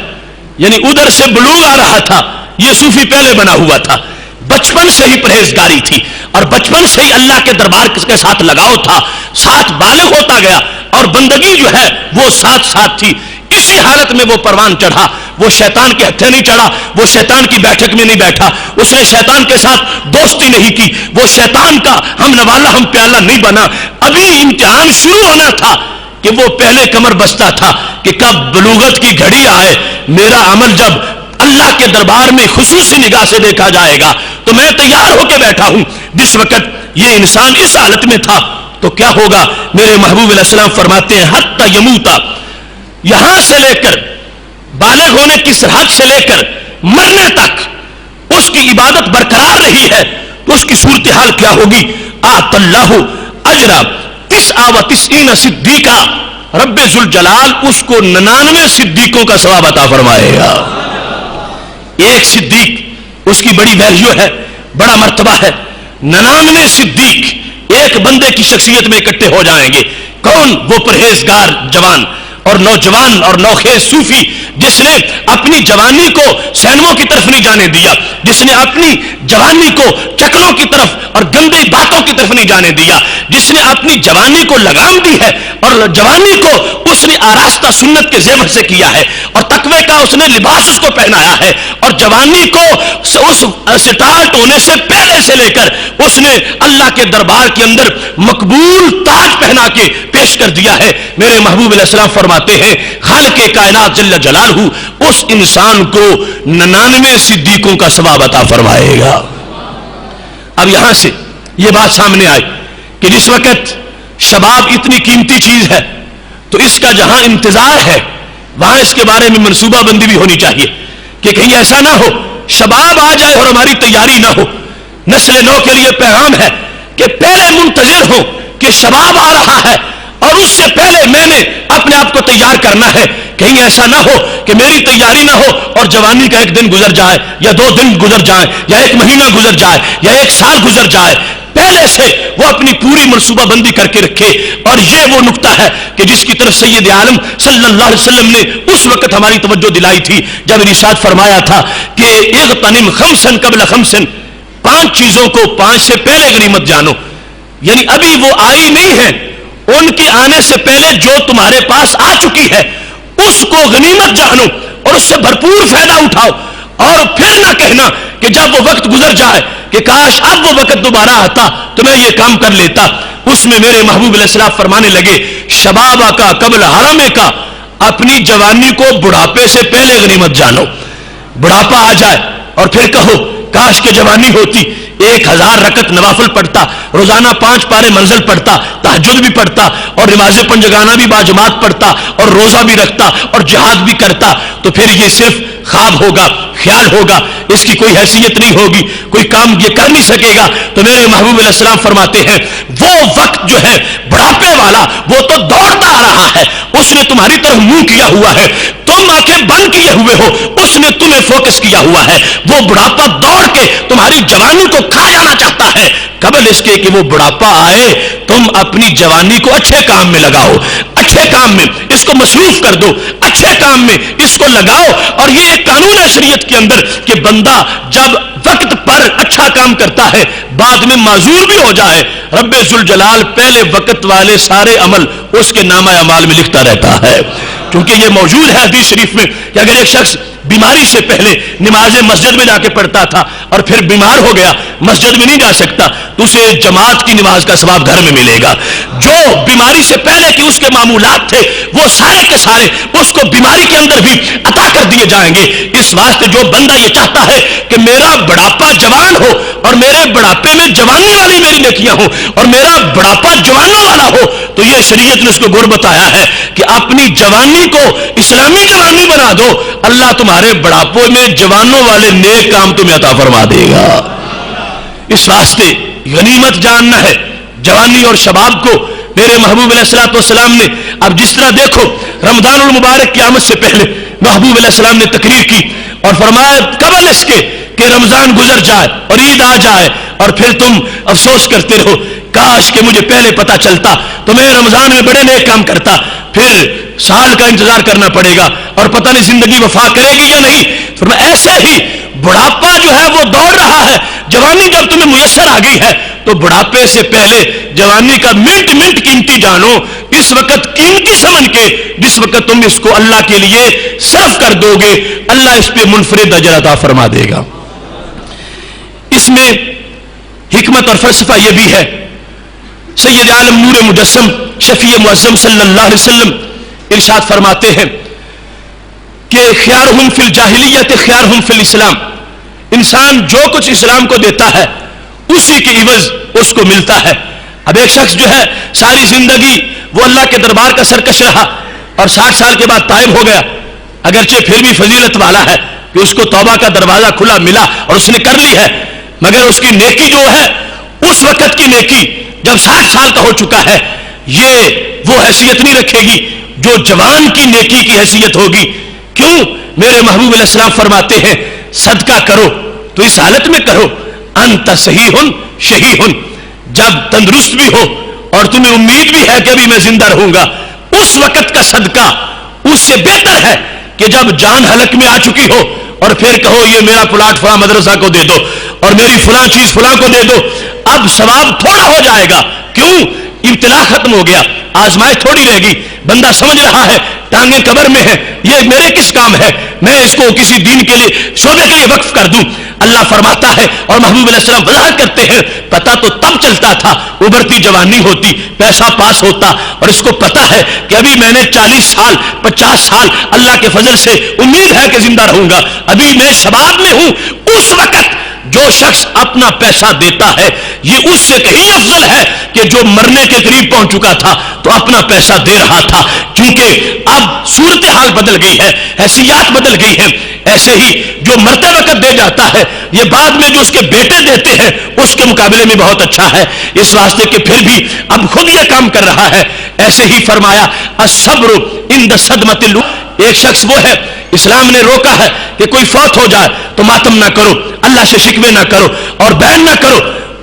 یعنی ادھر سے بلوغ آ رہا تھا، یہ صوفی پہلے بنا ہوا تھا، بچپن سے ہی پرہیزگاری تھی اور بچپن سے ہی اللہ کے دربار کے ساتھ لگاؤ تھا، ساتھ بالغ ہوتا گیا اور بندگی جو ہے وہ ساتھ تھی. اسی حالت میں وہ پروان چڑھا، وہ شیطان کے ہتھے نہیں چڑھا، وہ شیطان کی بیٹھک میں نہیں بیٹھا، اس نے شیطان کے ساتھ دوستی نہیں کی، وہ شیطان کا ہم نوالا ہم پیالہ نہیں بنا. ابھی امتحان شروع ہونا تھا کہ وہ پہلے کمر بستہ تھا کہ کب بلوغت کی گھڑی آئے، میرا عمل جب اللہ کے دربار میں خصوصی نگاہ سے دیکھا جائے گا تو میں تیار ہو کے بیٹھا ہوں. جس وقت یہ انسان اس حالت میں تھا تو کیا ہوگا؟ میرے محبوب علیہ السلام فرماتے ہیں حتی یموتا، یہاں سے لے کر بالغ ہونے کی سرحد سے لے کر مرنے تک اس کی عبادت برقرار رہی ہے تو اس کی صورتحال کیا ہوگی؟ آت اللہ اجرا 99 صدیقہ، رب ذوالجلال اس کو 99 صدیقوں کا ثواب عطا فرمائے گا. ایک صدیق اس کی بڑی ویلیو ہے، بڑا مرتبہ ہے. 99 صدیق ایک بندے کی شخصیت میں اکٹھے ہو جائیں گے. کون؟ وہ پرہیزگار جوان اور نوجوان اور نوخیز صوفی جس نے اپنی جوانی کو سینموں کی طرف نہیں جانے دیا، جس نے اپنی جوانی کو چکروں کی طرف اور گندی باتوں کی طرف نہیں جانے دیا، جس نے اپنی جوانی کو لگام دی ہے اور جوانی کو اس نے آراستہ سنت کے زیور سے کیا ہے اور تقوی کا اس نے لباس اس کو پہنایا ہے اور جوانی کو اس سٹارٹ ہونے سے پہلے سے لے کر اس نے اللہ کے دربار کے اندر مقبول تاج پہنا کے پیش کر دیا ہے. میرے محبوب علیہ السلام فرماتے ہیں خالق کائنات جل جلالہ اس انسان کو 99 صدیقوں کا ثواب عطا فرمائے گا. اب یہاں سے یہ بات سامنے آئی کہ جس وقت شباب اتنی قیمتی چیز ہے تو اس کا جہاں انتظار ہے وہاں اس کے بارے میں منصوبہ بندی بھی ہونی چاہیے کہ کہیں ایسا نہ ہو شباب آ جائے اور ہماری تیاری نہ ہو. نسل نو کے لیے پیغام ہے کہ پہلے منتظر ہو کہ شباب آ رہا ہے اور اس سے پہلے میں نے اپنے آپ کو تیار کرنا ہے. کہیں ایسا نہ ہو کہ میری تیاری نہ ہو اور جوانی کا ایک دن گزر جائے یا 2 دن گزر جائیں یا 1 مہینہ گزر جائے یا 1 سال گزر جائے. پہلے سے وہ اپنی پوری منصوبہ بندی کر کے رکھے. اور یہ وہ نقطہ ہے کہ جس کی طرف سید عالم صلی اللہ علیہ وسلم نے اس وقت ہماری توجہ دلائی تھی جب ارشاد فرمایا تھا کہ اغتنم خمسن قبل خمسن، 5 چیزوں کو 5 سے پہلے غنیمت جانو. یعنی ابھی وہ آئی نہیں ہے، ان کے آنے سے پہلے جو تمہارے پاس آ چکی ہے اس کو غنیمت جانو اور اس سے بھرپور فائدہ اٹھاؤ. اور پھر نہ کہنا کہ جب وہ وقت گزر جائے کہ کاش اب وہ وقت دوبارہ آتا تو میں یہ کام کر لیتا. اس میں میرے محبوب علیہ السلام فرمانے لگے شبابہ کا قبل حرم کا، اپنی جوانی کو بڑھاپے سے پہلے غنیمت جانو. بڑھاپا آ جائے اور پھر کہو کاش کہ جوانی ہوتی 1000 رکعت نوافل پڑھتا، روزانہ 5 پارے منزل پڑھتا، تہجد بھی پڑھتا اور نماز پنجگانہ بھی باجماعت پڑھتا اور روزہ بھی رکھتا اور جہاد بھی کرتا. تو پھر یہ صرف خواب ہوگا، خیال ہوگا، اس کی کوئی حیثیت نہیں ہوگی، کوئی کام یہ کر نہیں سکے گا. تو میرے محبوب علیہ السلام فرماتے ہیں وہ وقت جو ہے بڑھاپے والا وہ تو دوڑتا آ رہا ہے، اس نے تمہاری طرف منہ کیا ہوا ہے، تم آنکھیں بند کیے ہوئے ہو، اس نے تمہیں فوکس کیا ہوا ہے. وہ بڑھاپا دوڑ کے تمہاری جوانی کو کھا جانا چاہتا ہے. قبل اس کے کہ وہ بڑھاپا آئے تم اپنی جوانی کو اچھے کام میں لگاؤ، اچھے کام میں اس کو مصروف کر دو، اچھے کام میں اس کو لگاؤ. اور یہ ایک قانون ہے شریعت کے اندر کہ بندہ جب وقت پر اچھا کام کرتا ہے بعد میں معذور بھی ہو جائے، رب ذوالجلال پہلے وقت والے سارے عمل اس کے نامہ اعمال میں لکھتا رہتا ہے. کیونکہ یہ موجود ہے حدیث شریف میں کہ اگر ایک شخص بیماری سے پہلے نماز مسجد میں جا کے پڑھتا تھا اور پھر بیمار ہو گیا مسجد میں نہیں جا سکتا تو اسے جماعت کی نماز کا ثواب گھر میں ملے گا. جو بیماری سے پہلے کہ اس کے معمولات تھے وہ سارے کے سارے اس کو بیماری کے اندر بھی عطا کر دیے جائیں گے. اس واسطے جو بندہ یہ چاہتا ہے کہ میرا بڑھاپا جوان ہو اور میرے بڑھاپے میں جوانی والی میری نیکیاں ہوں اور میرا بڑھاپا جوانوں والا ہو تو یہ شریعت نے اس کو گر بتایا ہے کہ اپنی جوانی کو اسلامی جوانی بنا دو، اللہ تمہارے بڑھاپوں میں جوانوں والے نیک کام تمہیں عطا فرما دے گا. اس واسطے غنیمت جاننا ہے جوانی اور شباب کو. میرے محبوب علیہ الصلوۃ والسلام نے اب جس طرح دیکھو رمضان المبارک کی آمد سے پہلے محبوب علیہ السلام نے تقریر کی اور فرمایا قبل اس کے کہ رمضان گزر جائے اور عید آ جائے اور پھر تم افسوس کرتے رہو کاش کہ مجھے پہلے پتا چلتا تو میں رمضان میں بڑے نیک کام کرتا. پھر سال کا انتظار کرنا پڑے گا اور پتہ نہیں زندگی وفا کرے گی یا نہیں. فرمایا ایسے ہی بڑھاپا جو ہے وہ دوڑ رہا ہے. جوانی جب تمہیں میسر آ گئی ہے تو بڑھاپے سے پہلے جوانی کا منٹ منٹ قیمتی جانو. اس وقت قیمتی سمجھ کے جس وقت تم اس کو اللہ کے لیے صرف کر دو گے اللہ اس پہ منفرد اجر عطا فرما دے گا. اس میں حکمت اور فلسفہ یہ بھی ہے. سید عالم نور مجسم شفیع معظم صلی اللہ علیہ وسلم ارشاد فرماتے ہیں کہ خیارہم فی الجاہلیت خیارہم فی الاسلام. انسان جو کچھ اسلام کو دیتا ہے اسی کے عوض اس کو ملتا ہے. اب ایک شخص جو ہے ساری زندگی وہ اللہ کے دربار کا سرکش رہا اور 60 سال کے بعد طائب ہو گیا, اگرچہ پھر بھی فضیلت والا ہے کہ اس کو توبہ کا دروازہ کھلا ملا اور اس نے کر لی ہے, مگر اس کی نیکی جو ہے اس وقت کی نیکی جب 60 سال کا ہو چکا ہے یہ وہ حیثیت نہیں رکھے گی جو جوان کی نیکی کی حیثیت ہوگی. کیوں؟ میرے محبوب علیہ السلام فرماتے ہیں صدقہ کرو تو اس حالت میں کرو انت صحیح شہیح, جب تندرست بھی ہو اور تمہیں امید بھی ہے کہ ابھی میں زندہ رہوں گا. اس وقت کا صدقہ اس سے بہتر ہے کہ جب جان حلق میں آ چکی ہو اور پھر کہو یہ میرا پلاٹ فلاں مدرسہ کو دے دو اور میری فلاں چیز فلاں کو دے دو. اب ثواب تھوڑا ہو جائے گا. کیوں؟ ابتلا ختم ہو گیا, آزمائش تھوڑی رہے گی. بندہ سمجھ رہا ہے ٹانگیں قبر میں ہیں, یہ میرے کس کام ہے, میں اس کو کسی دین کے لیے شعبے کے لیے وقف کر دوں. اللہ فرماتا ہے اور محبوب علیہ السلام وضاحت کرتے ہیں پتہ تو تب چلتا تھا ابھرتی جوانی ہوتی پیسہ پاس ہوتا اور اس کو پتا ہے کہ ابھی میں نے 40 سال 50 سال اللہ کے فضل سے امید ہے کہ زندہ رہوں گا, ابھی میں شباب میں ہوں. اس وقت جو شخص اپنا پیسہ دیتا ہے یہ اس سے کہیں افضل ہے کہ جو مرنے کے قریب پہنچ چکا تھا تو اپنا پیسہ دے رہا تھا, کیونکہ اب صورتحال بدل گئی ہے, حیثیات بدل گئی ہے. ایسے ہی جو مرتے وقت دے جاتا ہے یہ بعد میں جو اس کے بیٹے دیتے ہیں اس کے مقابلے میں بہت اچھا ہے, اس واسطے کہ پھر بھی اب خود یہ کام کر رہا ہے. ایسے ہی فرمایا الصبر عند صدمۃ الاولى. ایک شخص وہ ہے اسلام نے روکا ہے کہ کوئی فوت ہو جائے تو ماتم نہ کرو, اللہ سے شکوے نہ کرو اور بین نہ کرو.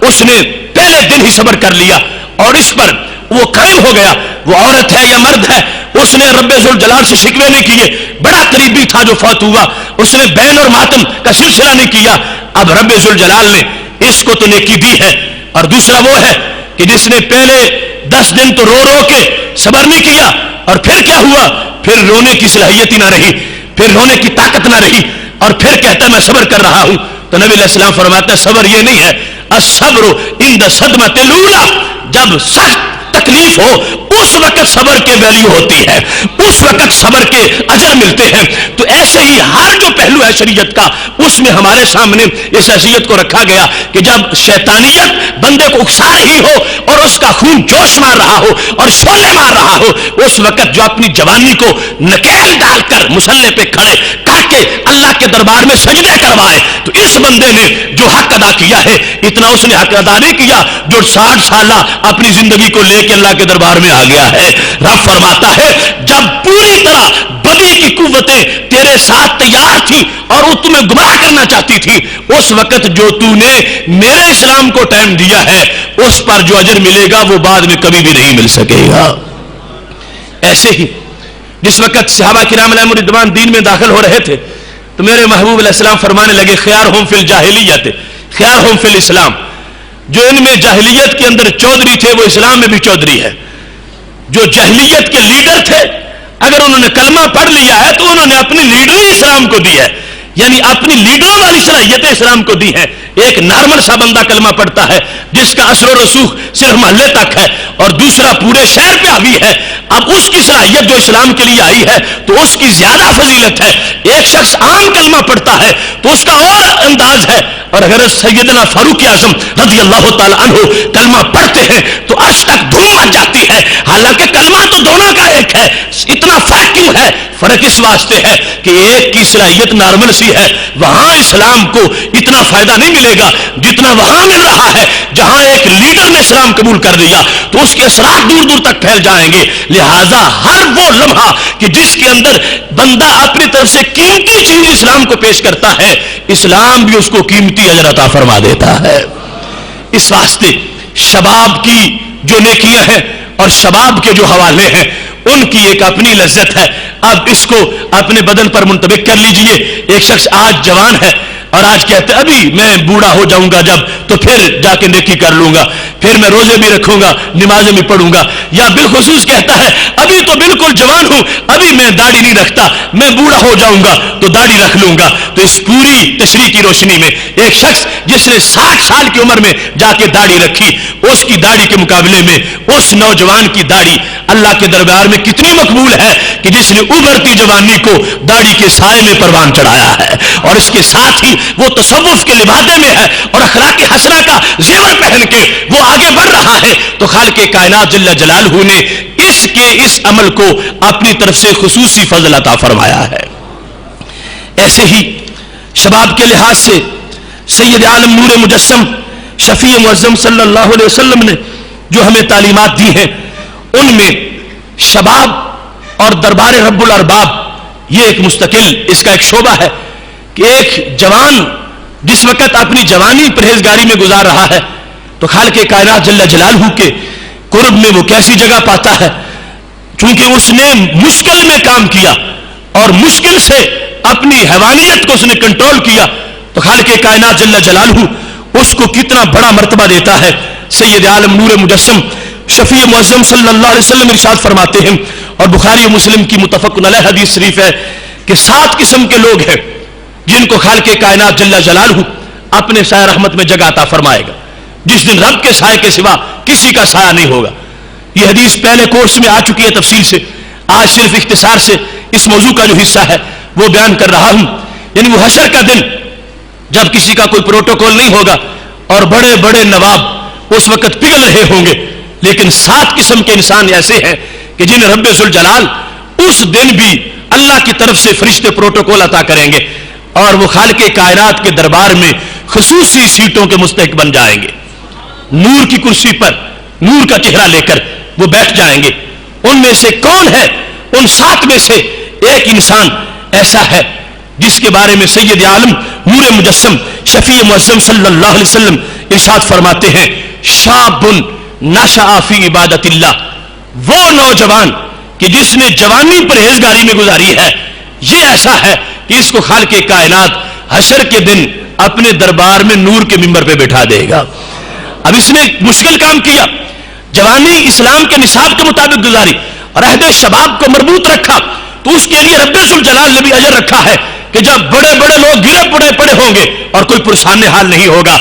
اس نے پہلے دن ہی صبر کر لیا اور اس پر وہ قائم ہو گیا. وہ عورت ہے یا مرد ہے اس نے رب ذوالجلال سے شکوے نہیں کیے, بڑا قریبی تھا جو فوت ہوا, اس نے بین اور ماتم کا سلسلہ نہیں کیا. اب رب ذوالجلال نے اس کو تو نیکی دی ہے. اور دوسرا وہ ہے کہ جس نے پہلے 10 دن تو رو رو کے صبر نہیں کیا اور پھر کیا ہوا, پھر رونے کی صلاحیت ہی نہ رہی, پھر رونے کی طاقت نہ رہی اور پھر کہتا میں صبر کر رہا ہوں. تو نبی علیہ السلام فرماتے ہیں صبر یہ نہیں ہے, الصبر عند صدمۃ الاولى. جب سخت تکلیف ہو اس وقت صبر کے ویلیو ہوتی ہے, اس وقت صبر کے اجر ملتے ہیں. تو ایسے ہی ہر جو پہلو ہے شریعت کا اس میں ہمارے سامنے اس حیثیت کو رکھا گیا کہ جب شیطانیت بندے کو اکسا رہی ہو اور اس کا خون جوش مار رہا ہو اور شعلے مار رہا ہو, اس وقت جو اپنی جوانی کو نکیل ڈال کر مصلے پہ کھڑے کر کے اللہ کے دربار میں سجدے کروائے, تو اس بندے نے جو حق ادا کیا ہے اتنا اس نے حق ادا نہیں کیا جو 60 سالہ اپنی زندگی کو لے کے اللہ کے دربار میں آ گیا ہے. رب فرماتا ہے جب پوری طرح بدی کی قوتیں تیرے ساتھ تیار تھی اور وہ تمہیں گمراہ کرنا چاہتی تھی, اس وقت جو تو نے میرے اسلام کو ٹائم دیا ہے اس پر جو اجر ملے گا وہ بعد میں کبھی بھی نہیں مل سکے گا. ایسے ہی جس وقت صحابہ کرام علیہم رضوان دین میں داخل ہو رہے تھے تو میرے محبوب علیہ السلام فرمانے لگے خیارہم فی الجاہلیت خیارہم فی الاسلام. جو ان میں جاہلیت کے اندر چودھری تھے وہ اسلام میں بھی چودھری ہے. جو جاہلیت کے لیڈر تھے اگر انہوں نے کلمہ پڑھ لیا ہے تو انہوں نے اپنی لیڈری اسلام کو دی ہے, یعنی اپنی لیڈروں والی صلاحیتیں اسلام کو دی ہے. ایک نارمل سا بندہ کلمہ پڑھتا ہے جس کا اثر و رسوخ صرف محلے تک ہے اور دوسرا پورے شہر پہ حاوی ہے, اب اس کی صلاحیت جو اسلام کے لیے آئی ہے تو اس کی زیادہ فضیلت ہے. ایک شخص عام کلمہ پڑھتا ہے تو اس کا اور انداز ہے, اور حضرت سیدنا فاروق اعظم رضی اللہ تعالی عنہ کلمہ پڑھتے ہیں تو عرش تک دھوم مچ جاتی ہے, حالانکہ کلمہ تو دونوں کا ایک ہے. اتنا فرق کیوں ہے؟ فرق اس واسطے ہے کہ ایک کی صلاحیت نارمل سی ہے, وہاں اسلام کو اتنا اتنا فائدہ نہیں ملے گا جتنا وہاں مل رہا ہے جہاں ایک لیڈر نے اسلام قبول کر لیا تو اس کے اثرات دور دور تک پھیل جائیں گے. لہذا ہر وہ لمحہ کہ جس کے اندر بندہ اپنی طرف سے قیمتی چیز اسلام کو پیش کرتا ہے, اسلام بھی اس کو قیمتی اجر عطا فرما دیتا ہے. اس واسطے شباب کی جو نیکیاں ہیں اور شباب کے جو حوالے ہیں ان کی ایک اپنی لذت ہے. اب اس کو اپنے بدن پر منطبق کر لیجئے. ایک شخص آج جوان ہے اور آج کہتے ہیں ابھی میں بوڑھا ہو جاؤں گا جب تو پھر جا کے نیکی کر لوں گا, پھر میں روزے بھی رکھوں گا, نمازیں بھی پڑھوں گا. یا بالخصوص کہتا ہے ابھی تو بالکل جوان ہوں, ابھی میں داڑھی نہیں رکھتا, میں بوڑھا ہو جاؤں گا تو داڑھی رکھ لوں گا. تو اس پوری تشریح کی روشنی میں ایک شخص جس نے 60 سال کی عمر میں جا کے داڑھی رکھی, اس کی داڑھی کے مقابلے میں اس نوجوان کی داڑھی اللہ کے دربار میں کتنی مقبول ہے کہ جس نے ابھرتی جوانی کو داڑھی کے سائے میں پروان چڑھایا ہے اور اس کے ساتھ ہی وہ تصوف کے لبادے میں ہے اور اخلاق حسنہ کا زیور پہن کے وہ آگے بڑھ رہا ہے. تو خالق کائنات جل جلالہ نے اس عمل کو اپنی طرف سے خصوصی فضل عطا فرمایا ہے. ایسے ہی شباب کے لحاظ سے سید عالم نور مجسم شفیع معظم صلی اللہ علیہ وسلم نے جو ہمیں تعلیمات دی ہیں ان میں شباب اور دربار رب الارباب یہ ایک مستقل اس کا ایک شعبہ ہے کہ ایک جوان جس وقت اپنی جوانی پرہیزگاری میں گزار رہا ہے تو خالق کائنات جل جلالہ کے قرب میں وہ کیسی جگہ پاتا ہے. چونکہ اس نے مشکل میں کام کیا اور مشکل سے اپنی حیوانیت کو اس نے کنٹرول کیا تو خالق کائنات جل جلالہ اس کو کتنا بڑا مرتبہ دیتا ہے. سید عالم نور مجسم شفیع معظم صلی اللہ علیہ وسلم ارشاد فرماتے ہیں اور بخاری و مسلم کی متفق علیہ حدیث شریف ہے کہ 7 قسم کے لوگ ہیں جن کو خالق کائنات جل جلالہ اپنے سایہ رحمت میں جگہ عطا فرمائے گا جس دن رب کے سائے کے سوا کسی کا سایہ نہیں ہوگا. یہ حدیث پہلے کورس میں آ چکی ہے تفصیل سے, آج صرف اختصار سے اس موضوع کا جو حصہ ہے وہ بیان کر رہا ہوں. یعنی وہ حشر کا دن جب کسی کا کوئی پروٹوکول نہیں ہوگا اور بڑے بڑے نواب اس وقت پگھل رہے ہوں گے, لیکن 7 قسم کے انسان ایسے ہیں کہ جنہیں رب ذوالجلال اس دن بھی اللہ کی طرف سے فرشتے پروٹوکول عطا کریں گے اور وہ خالق کائنات کے دربار میں خصوصی سیٹوں کے مستحق بن جائیں گے. نور کی کرسی پر نور کا چہرہ لے کر وہ بیٹھ جائیں گے. ان میں سے کون ہے؟ ان 7 میں سے ایک انسان ایسا ہے جس کے بارے میں سید عالم نور مجسم شفیع معظم صلی اللہ علیہ وسلم ارشاد فرماتے ہیں شاب نشأ فی عبادت اللہ. وہ نوجوان کہ جس نے جوانی پرہیزگاری میں گزاری ہے یہ ایسا ہے کہ اس کو خالق کائنات حشر کے دن اپنے دربار میں نور کے ممبر پہ بٹھا دے گا. اب اس نے مشکل کام کیا, جوانی اسلام کے نصاب کے مطابق گزاری اور عہد شباب کو مربوط رکھا تو اس کے لیے رب ذوالجلال نے بھی اجر رکھا ہے کہ جب بڑے بڑے لوگ گرے پڑے ہوں گے اور کوئی پرسان حال نہیں ہوگا,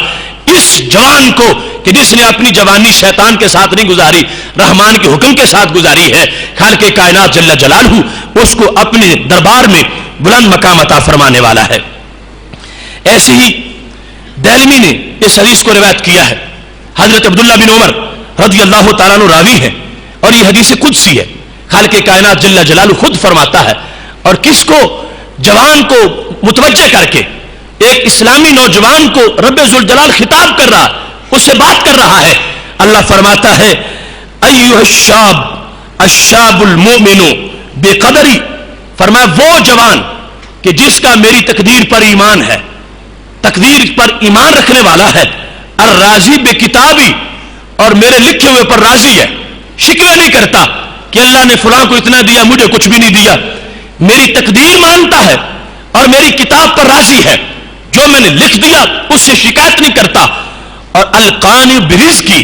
اس جوان کو کہ جس نے اپنی جوانی شیطان کے ساتھ نہیں گزاری رحمان کے حکم کے ساتھ گزاری ہے, خالق کائنات جل جلالہ اس کو اپنے دربار میں بلند مقام عطا فرمانے والا ہے. ایسے ہی دہلوی نے اس حدیث کو روایت کیا ہے. حضرت عبداللہ بن عمر رضی اللہ تعالیٰ عنہ راوی ہے اور یہ حدیث قدسی ہے. خالق کائنات جل جلالہ خود فرماتا ہے اور کس کو؟ جوان کو متوجہ کر کے ایک اسلامی نوجوان کو رب ذوالجلال خطاب کر رہا, اس سے بات کر رہا ہے. اللہ فرماتا ہے ایھا الشاب المؤمن بقدری, فرمایا وہ جوان کہ جس کا میری تقدیر پر ایمان ہے, تقدیر پر ایمان رکھنے والا ہے, الراضی بکتابی اور میرے لکھے ہوئے پر راضی ہے, شکوے نہیں کرتا کہ اللہ نے فلاں کو اتنا دیا مجھے کچھ بھی نہیں دیا, میری تقدیر مانتا ہے اور میری کتاب پر راضی ہے, جو میں نے لکھ دیا اس سے شکایت نہیں کرتا, اور القانی برزقی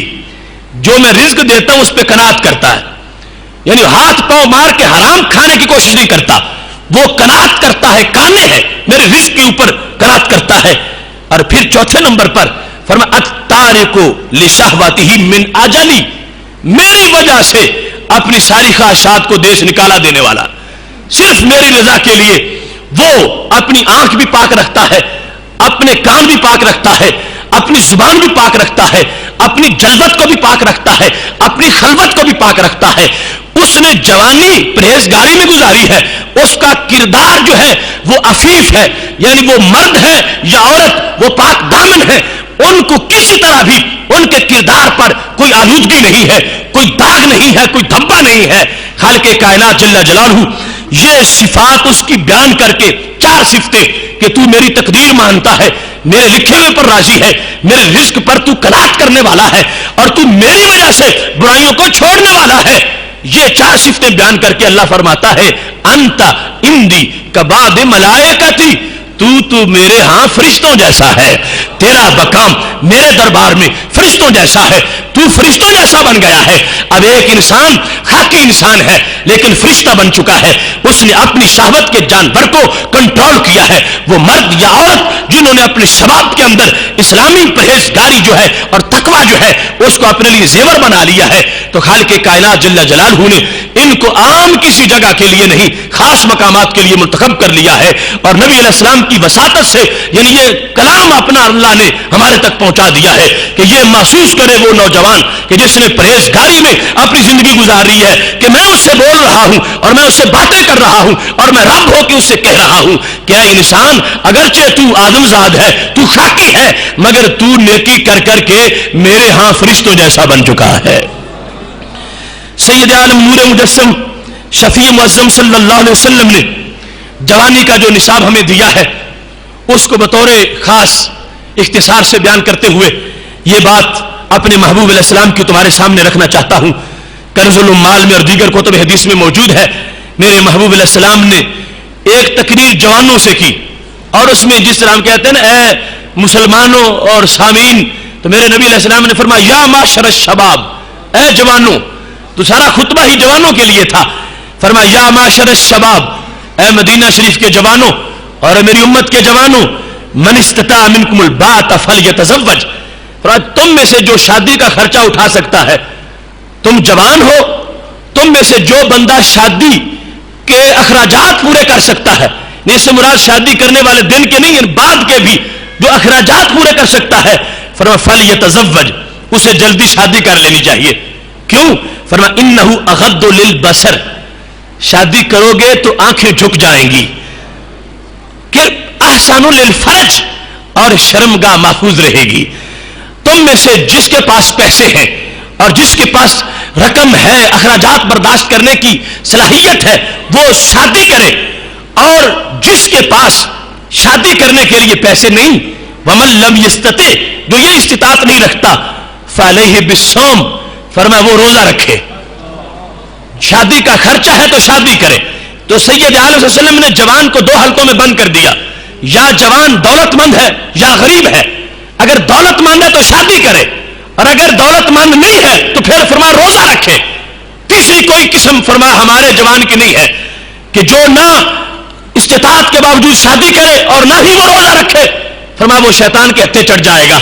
جو میں رزق دیتا ہوں اس پہ قناعت کرتا ہے, یعنی ہاتھ پاؤں مار کے حرام کھانے کی کوشش نہیں کرتا, وہ قناعت کرتا ہے, کانے ہے میرے رزق کے اوپر قناعت کرتا ہے. اور پھر چوتھے نمبر پر فرمایا التارک لشہوتہ من اجلی, میری وجہ سے اپنی ساری خواہشات کو دیش نکالا دینے والا, صرف میری رضا کے لیے وہ اپنی آنکھ بھی پاک رکھتا ہے, اپنے کان بھی پاک رکھتا ہے, اپنی زبان بھی پاک رکھتا ہے, اپنی جلوت کو بھی پاک رکھتا ہے, اپنی خلوت کو بھی پاک رکھتا ہے. اس نے جوانی پرہیزگاری میں گزاری ہے, اس کا کردار جو ہے وہ عفیف ہے, یعنی وہ مرد ہے یا عورت وہ پاک ان کو کسی طرح بھی ان کے کردار پر کوئی آلودگی نہیں ہے، کوئی داغ نہیں ہے، کوئی دھبا نہیں ہے۔ خالق کائنات جل جلالہ یہ صفات اس کی بیان کر کے، چار صفتیں کہ تو میری تقدیر مانتا ہے، میرے لکھے ہوئے پر راضی ہے، میرے رزق پر تو قناعت کرنے والا ہے، اور تو میری وجہ سے برائیوں کو چھوڑنے والا ہے۔ یہ چار صفتیں بیان کر کے اللہ فرماتا ہے انت اندی کبعض ملائکتی، تو میرے ہاں فرشتوں جیسا ہے، تیرا مقام میرے دربار میں فرشتوں جیسا ہے، تو فرشتوں جیسا بن گیا ہے۔ اب ایک انسان حقی انسان ہے لیکن فرشتہ بن چکا ہے، اس نے اپنی شہوت کے جانور کو کنٹرول کیا ہے۔ وہ مرد یا عورت جنہوں نے اپنے شباب کے اندر اسلامی پرہیزگاری جو ہے اور تقوی جو ہے اس کو اپنے لیے زیور بنا لیا ہے، تو خالق کائنات جل جلالہ نے ان کو عام کسی جگہ کے لیے نہیں، خاص مقامات کے لیے منتخب کر لیا ہے، اور نبی علیہ السلام کی وساطت سے یعنی یہ کلام اپنا اللہ نے ہمارے تک پہنچا دیا ہے کہ یہ محسوس کرے وہ نوجوان کہ جس نے پرہیزگاری میں اپنی زندگی گزاری ہے کہ میں اس سے بول رہا ہوں اور میں اس سے باتیں کر رہا ہوں اور میں رب ہو کے اس سے کہہ رہا ہوں کہ اے انسان، اگرچہ تو آدم زاد ہے، تو خاکی ہے، مگر تو نیکی کر کر کے میرے ہاں فرشتوں جیسا بن چکا ہے۔ سید عالم نور مجسم شفیع معظم صلی اللہ علیہ وسلم نے جوانی کا جو نصاب ہمیں دیا ہے اس کو بطور خاص اختصار سے بیان کرتے ہوئے یہ بات اپنے محبوب علیہ السلام کی تمہارے سامنے رکھنا چاہتا ہوں۔ کنز الامال میں اور دیگر کتب حدیث میں موجود ہے، میرے محبوب علیہ السلام نے ایک تقریر جوانوں سے کی، اور اس میں جس طرح ہم کہتے ہیں نا اے مسلمانوں اور سامعین، تو میرے نبی علیہ السلام نے فرمایا یا معاشر الشباب، اے جوانوں، تو سارا خطبہ ہی جوانوں کے لیے تھا۔ فرمایا یا معاشر الشباب، اے مدینہ شریف کے جوانوں اور میری امت کے جوانوں، من استطاع منکم الباءۃ فلیتزوج، تم میں سے جو شادی کا خرچہ اٹھا سکتا ہے، تم جوان ہو، تم میں سے جو بندہ شادی کے اخراجات پورے کر سکتا ہے، اس سے مراد شادی کرنے والے دن کے نہیں، بعد کے بھی جو اخراجات پورے کر سکتا ہے، فرمایا فلیتزوج، اسے جلدی شادی کر لینی چاہیے۔ کیوں؟ فرمایا انہ اغض للبصر، شادی کرو گے تو آنکھیں جھک جائیں گی، کہ احسن للفرج، اور شرمگاہ محفوظ رہے گی۔ تم میں سے جس کے پاس پیسے ہیں اور جس کے پاس رقم ہے، اخراجات برداشت کرنے کی صلاحیت ہے، وہ شادی کرے، اور جس کے پاس شادی کرنے کے لیے پیسے نہیں، ومن لم یستطع، جو یہ استطاعت نہیں رکھتا، فعلیہ بالصوم، فرمایا وہ روزہ رکھے۔ شادی کا خرچہ ہے تو شادی کرے۔ تو سید عالم صلی اللہ علیہ وسلم نے جوان کو دو حلقوں میں بند کر دیا، یا جوان دولت مند ہے یا غریب ہے، اگر دولت مند ہے تو شادی کرے، اور اگر دولت مند نہیں ہے تو پھر فرمایا روزہ رکھے۔ تیسری کوئی قسم فرمایا ہمارے جوان کی نہیں ہے کہ جو نہ استطاعت کے باوجود شادی کرے اور نہ ہی وہ روزہ رکھے، فرمایا وہ شیطان کے ہتھے چڑھ جائے گا،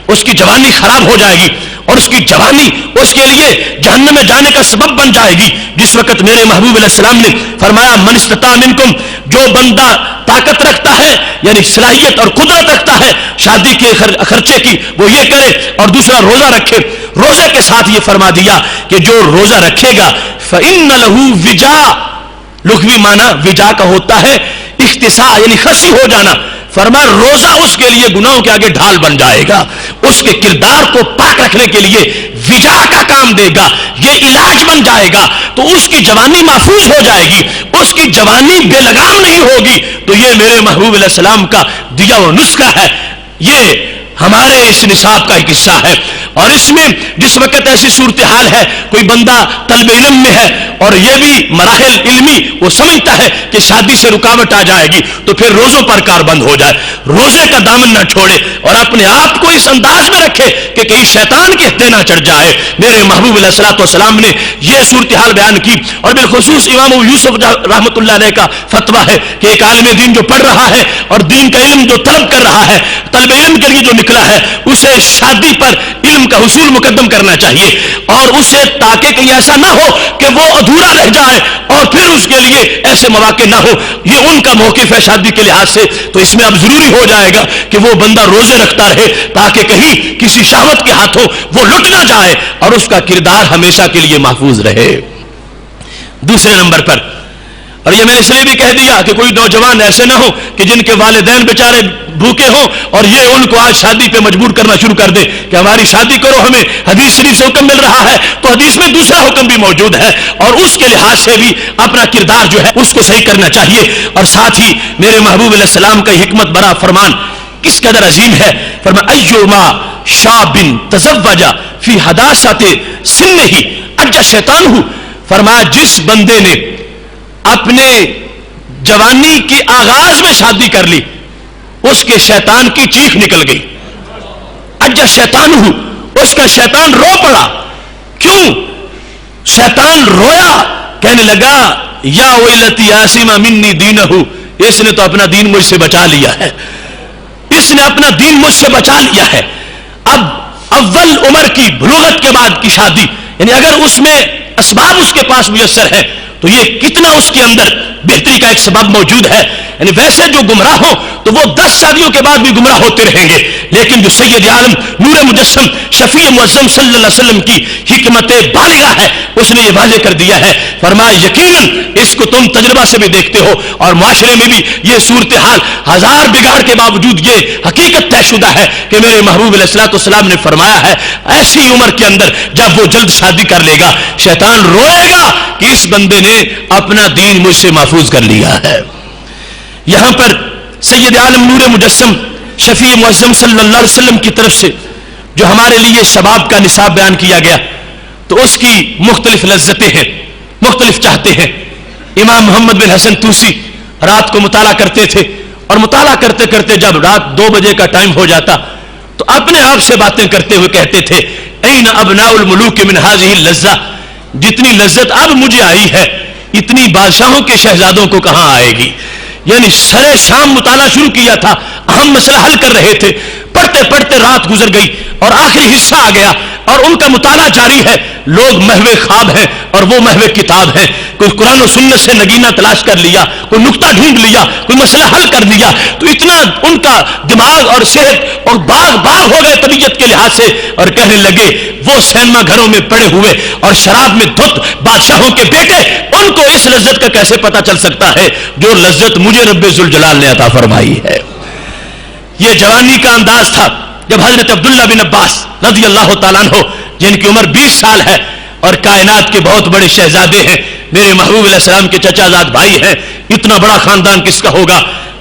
اس کی جوانی خراب ہو جائے گی، اور اس کی جوانی اس کے لیے جہنم میں جانے کا سبب بن جائے گی۔ جس وقت میرے محبوب علیہ السلام نے فرمایا من استطاع منکم، جو بندہ طاقت رکھتا ہے یعنی صلاحیت اور قدرت رکھتا ہے شادی کے خرچے کی، وہ یہ کرے، اور دوسرا روزہ رکھے۔ روزے کے ساتھ یہ فرما دیا کہ جو روزہ رکھے گا فإن له وجاء، لغوی معنی وجاء کا ہوتا ہے اختصاء یعنی خسی ہو جانا، فرمایا روزہ اس کے لیے گناہوں کے آگے ڈھال بن جائے گا، اس کے کردار کو پاک رکھنے کے لیے وجا کا کام دے گا، یہ علاج بن جائے گا، تو اس کی جوانی محفوظ ہو جائے گی، اس کی جوانی بے لگام نہیں ہوگی۔ تو یہ میرے محبوب علیہ السلام کا دیا ہوا نسخہ ہے، یہ ہمارے اس نصاب کا ایک حصہ ہے۔ اور اس میں جس وقت ایسی صورتحال ہے، کوئی بندہ طلب علم میں ہے اور یہ بھی مراحل علمی وہ سمجھتا ہے کہ شادی سے رکاوٹ آ جائے گی، تو پھر روزوں پر کار بند ہو جائے، روزے کا دامن نہ چھوڑے، اور اپنے آپ کو اس انداز میں رکھے کہ کہیں شیطان کے ہتھے نہ چڑھ جائے۔ میرے محبوب علیہ الصلوۃ والسلام نے یہ صورتحال بیان کی، اور بالخصوص امام ابو یوسف رحمۃ اللہ علیہ کا فتویٰ ہے کہ ایک عالم دین جو پڑھ رہا ہے اور دین کا علم جو طلب کر رہا ہے، طلب علم کے لیے جو نکلا ہے، اسے شادی پر علم کا حصول مقدم کرنا چاہیے، اور اسے تاکہ کہیں ایسا نہ ہو کہ وہ ادھورا رہ جائے اور پھر اس کے لیے ایسے مواقع نہ ہو۔ یہ ان کا موقف ہے شادی کے لحاظ سے، تو اس میں اب ضروری ہو جائے گا کہ وہ بندہ روزے رکھتا رہے تاکہ کہیں کسی شہوت کے ہاتھوں وہ لٹ نہ جائے اور اس کا کردار ہمیشہ کے لیے محفوظ رہے۔ دوسرے نمبر پر اور یہ میں اس لیے بھی کہہ دیا کہ کوئی نوجوان ایسے نہ ہو کہ جن کے والدین بیچارے بھوکے ہوں اور یہ ان کو آج شادی پہ مجبور کرنا شروع کر دے کہ ہماری شادی کرو، ہمیں حدیث شریف سے حکم مل رہا ہے، تو حدیث میں دوسرا حکم بھی موجود ہے اور اس کے لحاظ سے بھی اپنا کردار جو ہے اس کو صحیح کرنا چاہیے۔ اور ساتھ ہی میرے محبوب علیہ السلام کا حکمت برا فرمان کس قدر عظیم ہے، فرمایا ایوما شاب تزوج فی حداثت سنہ ارجع شیطانہ، فرمایا جس بندے نے اپنے جوانی کے آغاز میں شادی کر لی اس کے شیطان کی چیخ نکل گئی، ارجع شیطانہ، اس کا شیطان رو پڑا۔ کیوں شیطان رویا؟ کہنے لگا یا ویلتی عاصم منی دینہ، اس نے تو اپنا دین مجھ سے بچا لیا ہے، اس نے اپنا دین مجھ سے بچا لیا ہے۔ اب اول عمر کی بلوغت کے بعد کی شادی، یعنی اگر اس میں اسباب اس کے پاس میسر ہے تو یہ کتنا اس کے اندر بہتری کا ایک سبب موجود ہے۔ یعنی ویسے جو گمراہ ہو تو وہ 10 شادیوں کے بعد بھی گمراہ ہوتے رہیں گے، لیکن جو سید عالم نور مجسم شفیع معظم صلی اللہ علیہ وسلم کی حکمت بالغہ ہے اس نے یہ واضح کر دیا ہے، فرمایا یقیناً اس کو تم تجربہ سے بھی دیکھتے ہو اور معاشرے میں بھی یہ صورتحال ہزار بگاڑ کے باوجود یہ حقیقت طے شدہ ہے کہ میرے محبوب علیہ الصلوۃ والسلام نے فرمایا ہے ایسی عمر کے اندر جب وہ جلد شادی کر لے گا شیطان روئے گا کہ اس بندے نے اپنا دین مجھ سے محفوظ کر لیا ہے۔ یہاں پر سید عالم نور مجسم شفیع معظم صلی اللہ علیہ وسلم کی طرف سے جو ہمارے لیے شباب کا نصاب بیان کیا گیا تو اس کی مختلف لذتیں ہیں، مختلف چاہتے ہیں۔ امام محمد بن حسن طوسی رات کو مطالعہ کرتے تھے اور مطالعہ کرتے کرتے جب رات 2 بجے کا ٹائم ہو جاتا تو اپنے آپ سے باتیں کرتے ہوئے کہتے تھے این ابناء الملوک من هذه اللذہ، جتنی لذت اب مجھے آئی ہے اتنی بادشاہوں کے شہزادوں کو کہاں آئے گی۔ یعنی سرے شام مطالعہ شروع کیا تھا، اہم مسئلہ حل کر رہے تھے، پڑھتے پڑھتے رات گزر گئی اور آخری حصہ آ گیا اور ان کا مطالعہ جاری ہے۔ لوگ محو خواب ہیں اور وہ محو کتاب ہے، کوئی قرآن و سنت سے نگینہ تلاش کر لیا، کوئی نقطہ ڈھونڈ لیا، کوئی مسئلہ حل کر لیا، تو اتنا ان کا دماغ اور صحت اور باغ ہو گئے طبیعت کے لحاظ سے اور کہنے لگے وہ سینما گھروں میں پڑے ہوئے اور شراب میں دھت بادشاہوں کے بیٹے ان کو اس لذت کا کیسے پتہ چل سکتا ہے جو لذت مجھے رب ذوالجلال نے عطا فرمائی ہے۔ یہ جوانی کا انداز تھا جب حضرت عبداللہ بن عباس رضی اللہ تعالیٰ عنہ جن کی عمر 20 سال ہے اور کائنات کے بہت بڑے شہزادے ہیں، میرے محبوب علیہ السلام کے چچا زاد بھائی ہیں، اتنا بڑا خاندان کس کا ہوگا،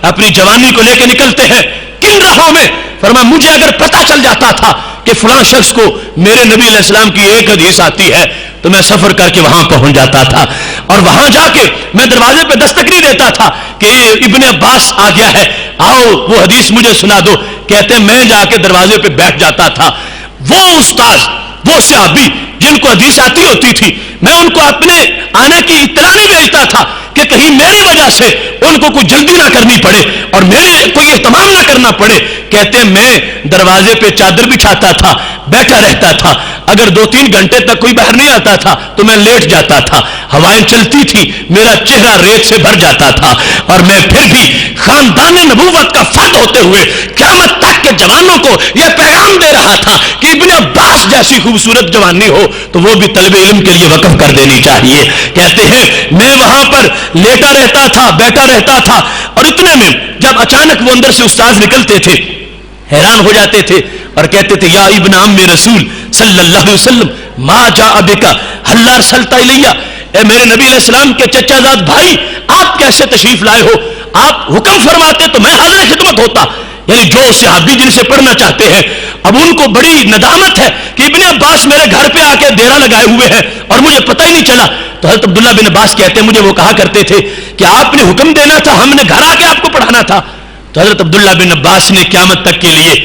اپنی جوانی کو لے کے نکلتے ہیں کن راہوں میں۔ فرمایا مجھے اگر پتہ چل جاتا تھا کہ فلاں شخص کو میرے نبی علیہ السلام کی ایک حدیث آتی ہے تو میں سفر کر کے وہاں پہنچ جاتا تھا اور وہاں جا کے میں دروازے پہ دستک نہیں دیتا تھا کہ ابن عباس آ گیا ہے آؤ وہ حدیث مجھے سنا دو، کہتے ہیں میں جا کے دروازے پہ بیٹھ جاتا تھا۔ وہ استاذ وہ صحابی جن کو حدیث آتی ہوتی تھی میں ان کو اپنے آنے کی اطلاع نہیں بھیجتا تھا کہ کہیں میری وجہ سے ان کو کوئی جلدی نہ کرنی پڑے اور میرے کوئی اہتمام نہ کرنا پڑے۔ کہتے ہیں میں دروازے پہ چادر بچھاتا تھا، بیٹھا رہتا تھا، اگر 2-3 گھنٹے تک کوئی باہر نہیں آتا تھا تو میں لیٹ جاتا تھا، ہوائیں چلتی تھی، میرا چہرہ ریت سے بھر جاتا تھا اور میں پھر بھی خاندان نبوت کا فرد ہوتے ہوئے قیامت تک کے جوانوں کو یہ پیغام دے رہا تھا کہ ابن عباس جیسی خوبصورت جوانی ہو تو وہ بھی طلب علم کے لیے وقف کر دینی چاہیے۔ کہتے ہیں میں وہاں پر لیٹا رہتا تھا، بیٹھا رہتا تھا اور اتنے میں جب اچانک وہ اندر سے استاذ نکلتے تھے حیران ہو جاتے تھے اور کہتے تھے یا ابن عم رسول صلی اللہ علیہ وسلم ما جاء بک هل ارسلت الی، اے میرے نبی علیہ السلام کے چچا زاد بھائی آپ کیسے تشریف لائے ہو، آپ حکم فرماتے تو میں حاضر خدمت ہوتا۔ یعنی جو صحابی جن سے پڑھنا چاہتے ہیں اب ان کو بڑی ندامت ہے کہ ابن عباس میرے گھر پہ آ کے ڈیرا لگائے ہوئے ہیں اور مجھے پتہ ہی نہیں چلا۔ تو حضرت عبداللہ بن عباس کہتے ہیں مجھے وہ کہا کرتے تھے کہ آپ نے حکم دینا تھا، ہم نے گھر آ کے آپ کو پڑھانا تھا۔ تو حضرت عبداللہ بن عباس نے قیامت تک کے لیے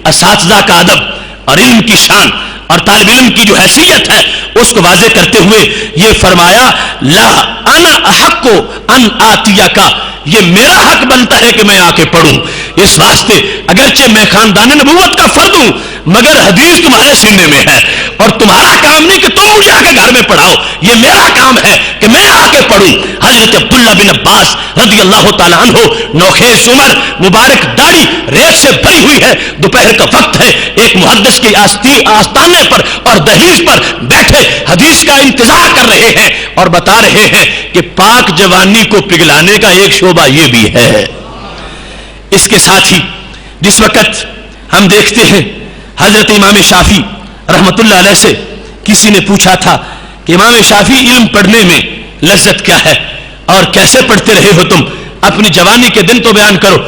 اساتذہ کا ادب اور علم کی شان اور طالب علم کی جو حیثیت ہے اس کو واضح کرتے ہوئے یہ فرمایا لا انا احق ان آتیک، یہ میرا حق بنتا ہے کہ میں آ کے پڑھوں، اس واسطے اگرچہ میں خاندان نبوت کا فرد ہوں مگر حدیث تمہارے سینے میں ہے اور تمہارا کام نہیں کہ تم مجھے آ کے گھر میں پڑھاؤ، یہ میرا کام ہے کہ میں آ کے پڑھوں۔ حضرت عبداللہ بن عباس رضی اللہ تعالیٰ عنہ، نوخیز عمر، مبارک داڑھی ریت سے بھری ہوئی ہے، دوپہر کا وقت ہے، ایک محدث کے آستانے پر اور دہلیز پر بیٹھے حدیث کا انتظار کر رہے ہیں اور بتا رہے ہیں کہ پاک جوانی کو پگھلانے کا ایک شعبہ یہ بھی ہے۔ اس کے ساتھ ہی جس وقت ہم دیکھتے ہیں حضرت امام شافعی رحمت اللہ علیہ سے کسی نے پوچھا تھا کہ امام شافعی علم پڑھنے میں لذت کیا ہے اور کیسے پڑھتے رہے ہو تم، اپنی جوانی کے دن تو بیان کرو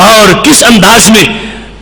اور کس انداز میں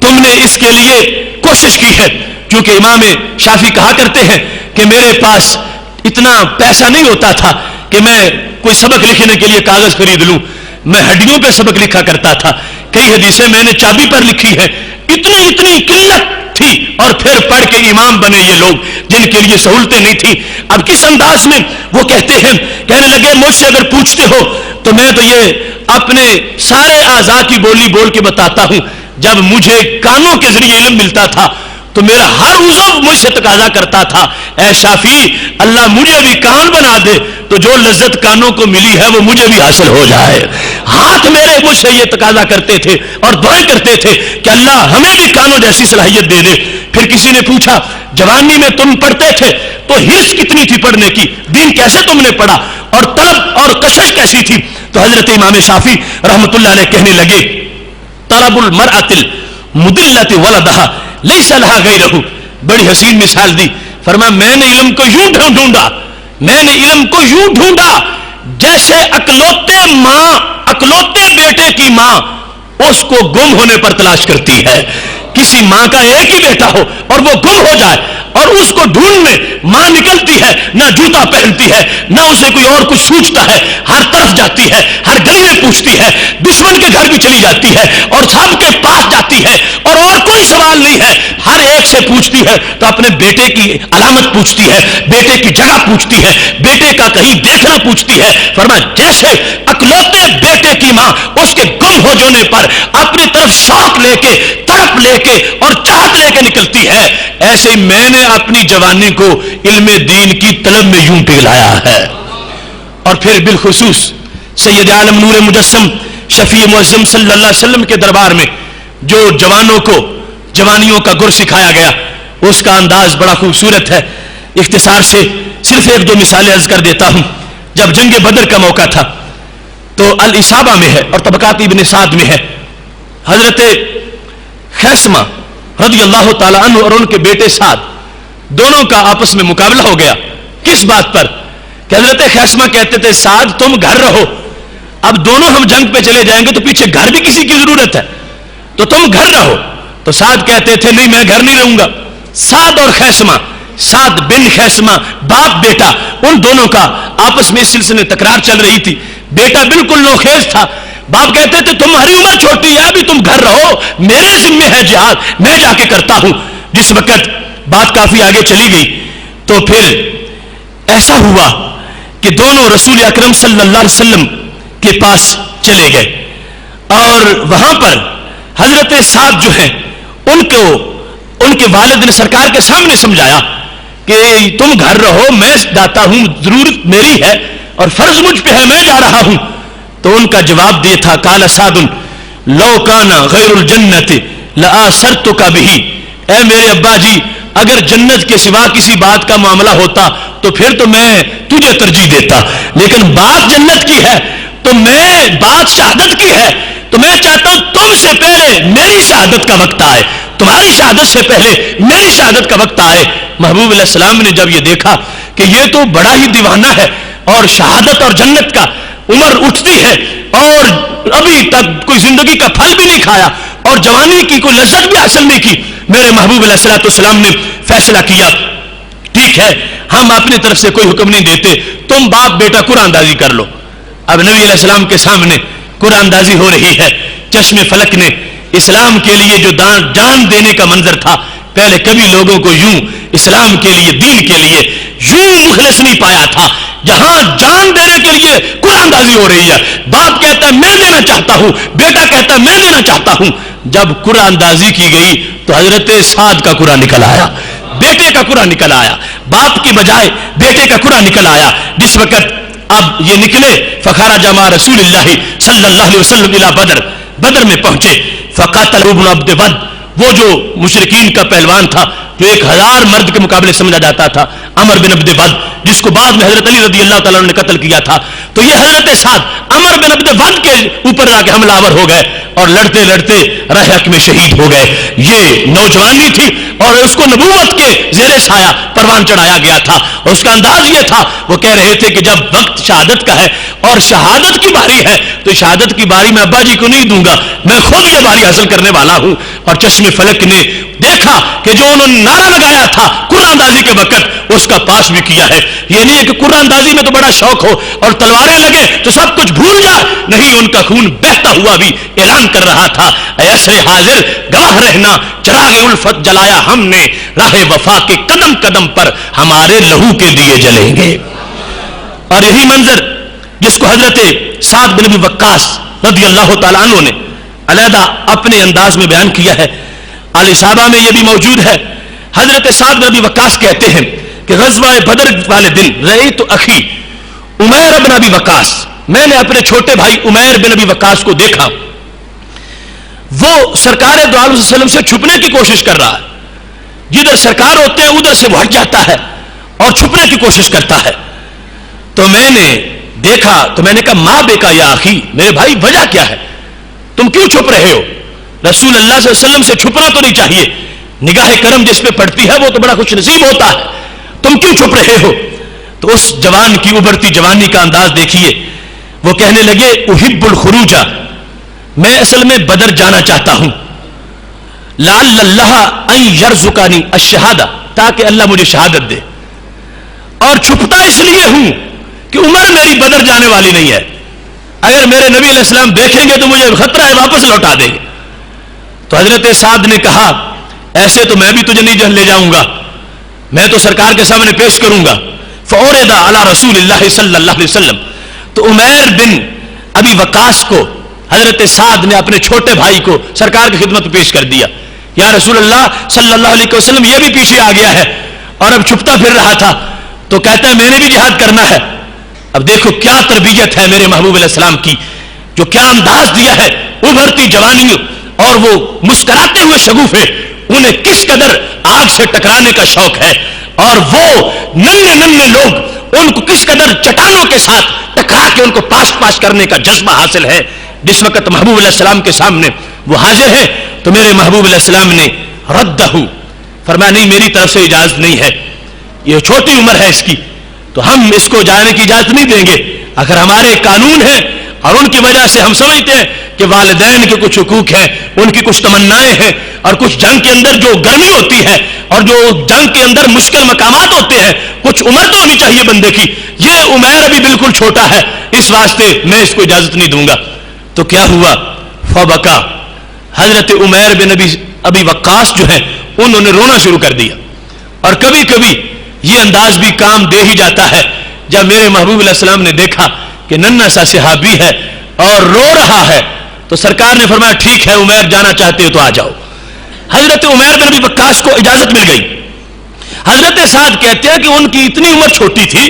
تم نے اس کے لیے کوشش کی ہے، کیونکہ امام شافعی کہا کرتے ہیں کہ میرے پاس اتنا پیسہ نہیں ہوتا تھا کہ میں کوئی سبق لکھنے کے لیے کاغذ خرید لوں، میں ہڈیوں پہ سبق لکھا کرتا تھا، کئی حدیثیں میں نے چابی پر لکھی ہے، اتنی قلت تھی، اور پھر پڑھ کے امام بنے یہ لوگ جن کے لیے سہولتیں نہیں تھی۔ اب کس انداز میں وہ کہتے ہیں، کہنے لگے مجھ سے اگر پوچھتے ہو تو میں تو یہ اپنے سارے اعضاء کی بولی بول کے بتاتا ہوں، جب مجھے کانوں کے ذریعے علم ملتا تھا تو میرا ہر عضو مجھ سے تقاضا کرتا تھا، اے شافعی اللہ مجھے بھی کان بنا دے تو جو لذت کانوں کو ملی ہے وہ مجھے بھی حاصل ہو جائے۔ ہاتھ میرے مجھ سے یہ تقاضا کرتے تھے اور دعائیں کرتے تھے کہ اللہ ہمیں بھی کانوں جیسی صلاحیت دے دے۔ پھر کسی نے پوچھا جوانی میں تم پڑھتے تھے تو ہرس کتنی تھی پڑھنے کی، دین کیسے تم نے پڑھا اور طلب اور کشش کیسی تھی؟ تو حضرت امام شافعی رحمت اللہ علیہ کہنے لگے طلب المرأة المدلة ولدها لیس لہا غیرہ، بڑی حسین مثال دی، فرمایا میں نے علم کو یوں ڈھونڈا، میں نے علم کو یوں ڈھونڈا جیسے اکلوتے بیٹے کی ماں اس کو گم ہونے پر تلاش کرتی ہے۔ کسی ماں کا ایک ہی بیٹا ہو اور وہ گم ہو جائے اور اس کو ڈھونڈنے ماں نکلتی ہے، نہ جوتا پہنتی ہے، نہ اسے کوئی اور کچھ سوچتا ہے، ہر طرف جاتی ہے، ہر گلی میں پوچھتی ہے، دشمن کے گھر بھی چلی جاتی ہے اور سب کے پاس جاتی ہے اور کوئی سوال نہیں ہے، ہر ایک سے پوچھتی ہے تو اپنے بیٹے کی علامت پوچھتی ہے، بیٹے کی جگہ پوچھتی ہے، بیٹے کا کہیں دیکھنا پوچھتی ہے۔ فرمایا جیسے اکلوتے بیٹے کی ماں اس کے گم ہو جانے پر اپنی طرف شوق لے کے، تڑپ لے کے اور چاہت لے کے نکلتی ہے، ایسے ہی میں نے اپنی جوانی کو علم دین کی طلب میں یوں پگھلایا ہے۔ اور پھر بالخصوص سید عالم نور مجسم شفیع معظم صلی اللہ علیہ وسلم کے دربار میں جو جوانوں کو جوانیوں کا گر سکھایا گیا، اس کا انداز بڑا خوبصورت ہے۔ اختصار سے صرف ایک دو مثالیں عرض کر دیتا ہوں۔ جب جنگ بدر کا موقع تھا تو الاصابہ میں ہے اور طبقات ابن سعد میں ہے، حضرت خیسمہ رضی اللہ تعالیٰ عنہ اور ان کے بیٹے سعد دونوں کا آپس میں مقابلہ ہو گیا۔ کس بات پر؟ کہ حضرت خیسمہ کہتے تھے سعد تم گھر رہو، اب دونوں ہم جنگ پہ چلے جائیں گے تو پیچھے گھر بھی کسی کی ضرورت ہے، تو تم گھر رہو۔ تو سعد کہتے تھے نہیں میں گھر نہیں رہوں گا۔ سعد اور خیسمہ، سعد بن خیسمہ باپ بیٹا، ان دونوں کا آپس میں اس سلسلے میں تکرار چل رہی تھی۔ بیٹا بالکل نوخیز تھا، باپ کہتے تھے تمہاری عمر چھوٹی ہے، ابھی تم گھر رہو، میرے ذمہ ہے جہاد، میں جا کے کرتا ہوں۔ جس وقت بات کافی آگے چلی گئی تو پھر ایسا ہوا کہ دونوں رسول اکرم صلی اللہ علیہ وسلم کے پاس چلے گئے اور وہاں پر حضرت سعد جو ہیں ان کے والد نے سرکار کے سامنے سمجھایا کہ تم گھر رہو، میں جاتا ہوں، ضرورت میری ہے اور فرض مجھ پہ ہے، میں جا رہا ہوں۔ تو ان کا جواب دیا تھا قال سعد لو کان غیر الجنت لآثرتک بہ، اے میرے ابا جی اگر جنت کے سوا کسی بات کا معاملہ ہوتا تو پھر تو میں تجھے ترجیح دیتا، لیکن بات جنت کی ہے تو میں بات شہادت کی ہے تو میں چاہتا ہوں تم سے پہلے میری شہادت کا وقت آئے، تمہاری شہادت سے پہلے میری شہادت کا وقت آئے۔ محبوب علیہ السلام نے جب یہ دیکھا کہ یہ تو بڑا ہی دیوانہ ہے اور شہادت اور جنت کا عمر اٹھتی ہے اور ابھی تک کوئی زندگی کا پھل بھی نہیں کھایا اور جوانی کی کوئی لذت بھی حاصل نہیں کی، میرے محبوب علیہ السلام نے فیصلہ کیا ٹھیک ہے ہم اپنی طرف سے کوئی حکم نہیں دیتے، تم باپ بیٹا قرآن اندازی کر لو۔ اب نبی علیہ السلام کے سامنے قرآن اندازی ہو رہی ہے، چشم فلک نے اسلام کے لیے جو جان دینے کا منظر تھا، پہلے کبھی لوگوں کو یوں اسلام کے لیے دین کے لیے یوں مخلص نہیں پایا تھا، جہاں جان دینے کے لیے قرآن اندازی ہو رہی ہے، باپ کہتا ہے میں دینا چاہتا ہوں، بیٹا کہتا ہے میں دینا چاہتا ہوں۔ جب قرآن اندازی کی گئی تو حضرت سعد کا قرآن نکل آیا، بیٹے کا قرآن نکل آیا، باپ کی بجائے بیٹے کا قرآن نکل آیا. جس وقت اب یہ نکلے فخرج مع رسول اللہ صلی اللہ علیہ وسلم الی بدر، بدر میں پہنچے. فقاتل ابن عبد ود، وہ جو مشرکین کا پہلوان تھا جو 1000 مرد کے مقابلے سمجھا جاتا تھا، عمر بن عبد ود، جس کو بعد میں حضرت علی رضی اللہ تعالیٰ نے قتل کیا تھا. تو یہ حضرت سعد عمر بن عبد ود کے اوپر جا کے حملہ آور ہو گئے اور لڑتے لڑتے راہ حق میں شہید ہو گئے. یہ نوجوانی تھی اور اس کو نبوت کے زیر سایہ پروان چڑھایا گیا تھا. اور اس کا انداز یہ تھا، وہ کہہ رہے تھے کہ جب وقت شہادت کا ہے اور شہادت کی باری ہے تو شہادت کی باری میں ابا جی کو نہیں دوں گا، میں خود یہ باری حاصل کرنے والا ہوں. اور چشم فلک نے دیکھا کہ جو انہوں نے نعرہ لگایا تھا قرآن اندازی کے وقت اس کا پاس بھی کیا ہے. یہ نہیں ہے کہ قرآن اندازی میں تو بڑا شوق ہو اور تلواریں لگے تو سب کچھ بھول جا، نہیں، ان کا خون بہتا ہوا بھی اعلان کر رہا تھا اے عصر حاضر گواہ رہنا، چراغ الفت جلایا ہم نے، راہ وفا کے قدم قدم پر ہمارے لہو کے دیے جلیں گے. اور یہی منظر جس کو حضرت سعد بن ابی وقاص رضی اللہ تعالیٰ عنہ نے علیحدہ اپنے انداز میں بیان کیا ہے، آل صحابہ میں یہ بھی موجود ہے. حضرت سعد بن ابی وقاص کہتے ہیں کہ غزوہ بدر والے دن رأیت اخی عمیر بن ابی وقاص، میں نے اپنے چھوٹے بھائی عمیر بن ابی وقاص کو دیکھا، وہ سرکار دو عالم صلی اللہ علیہ وسلم سے چھپنے کی کوشش کر رہا ہے. جدھر سرکار ہوتے ہیں ادھر سے وہ ہٹ جاتا ہے اور چھپنے کی کوشش کرتا ہے. تو میں نے دیکھا تو میں نے کہا ماں بے کا یا اخی، میرے بھائی وجہ کیا ہے، تم کیوں چھپ رہے ہو؟ رسول اللہ صلی اللہ علیہ وسلم سے چھپنا تو نہیں چاہیے، نگاہ کرم جس پہ پڑتی ہے وہ تو بڑا خوش نصیب ہوتا ہے، تم کیوں چھپ رہے ہو؟ تو اس جوان کی ابھرتی جوانی کا انداز دیکھیے، وہ کہنے لگے احب الخروج، میں اصل میں بدر جانا چاہتا ہوں، لعل اللہ ان یرزقنی الشہادہ، تاکہ اللہ مجھے شہادت دے، اور چھپتا اس لیے ہوں کہ عمر میری بدر جانے والی نہیں ہے، اگر میرے نبی علیہ السلام دیکھیں گے تو مجھے خطرہ ہے واپس لوٹا دیں گے. تو حضرت سعد نے کہا ایسے تو میں بھی تجھے نہیں لے جاؤں گا، میں تو سرکار کے سامنے پیش کروں گا. فعرض علی رسول اللہ صلی اللہ علیہ وسلم، تو عمیر بن ابی وقاص کو حضرت سعد نے اپنے چھوٹے بھائی کو سرکار کی خدمت پیش کر دیا. یا رسول اللہ صلی اللہ علیہ وسلم یہ بھی پیچھے آ گیا ہے اور اب چھپتا پھر رہا تھا، تو کہتا ہے میں نے بھی جہاد کرنا ہے. اب دیکھو کیا تربیت ہے میرے محبوب علیہ السلام کی، جو کیا انداز دیا ہے، ابھرتی جوانی اور وہ مسکراتے ہوئے شگوفے، انہیں کس قدر آگ سے ٹکرانے کا شوق ہے، اور وہ ننھے ننھے لوگ ان کو کس قدر چٹانوں کے ساتھ ٹکرا کے ان کو پاش پاش کرنے کا جذبہ حاصل ہے. جس وقت محبوب علیہ السلام کے سامنے وہ حاضر ہے تو میرے محبوب علیہ السلام نے ردہ فرمایا نہیں، میری طرف سے اجازت نہیں ہے، یہ چھوٹی عمر ہے اس کی، تو ہم اس کو جانے کی اجازت نہیں دیں گے. اگر ہمارے قانون ہیں اور ان کی وجہ سے ہم سمجھتے ہیں کہ والدین کے کچھ حقوق ہیں، ان کی کچھ تمنائیں ہیں، اور کچھ جنگ کے اندر جو گرمی ہوتی ہے اور جو جنگ کے اندر مشکل مقامات ہوتے ہیں، کچھ عمر تو ہونی چاہیے بندے کی، یہ عمیر ابھی بالکل چھوٹا ہے، اس واسطے میں اس کو اجازت نہیں دوں گا. تو کیا ہوا؟ فبکا، حضرت عمیر بن ابی وقاص جو ہے انہوں نے رونا شروع کر دیا. اور کبھی کبھی یہ انداز بھی کام دے ہی جاتا ہے. جب میرے محبوب علیہ السلام نے دیکھا کہ ننھا سا صحابی ہے اور رو رہا ہے تو سرکار نے فرمایا ٹھیک ہے عمیر جانا چاہتے ہو تو آ جاؤ. حضرت عمیر بن ابی وقاص کو اجازت مل گئی. حضرت سعد کہتے ہیں کہ ان کی اتنی عمر چھوٹی تھی،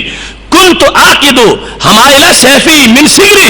کنت عاقد حمائل سیفی من صغرہ،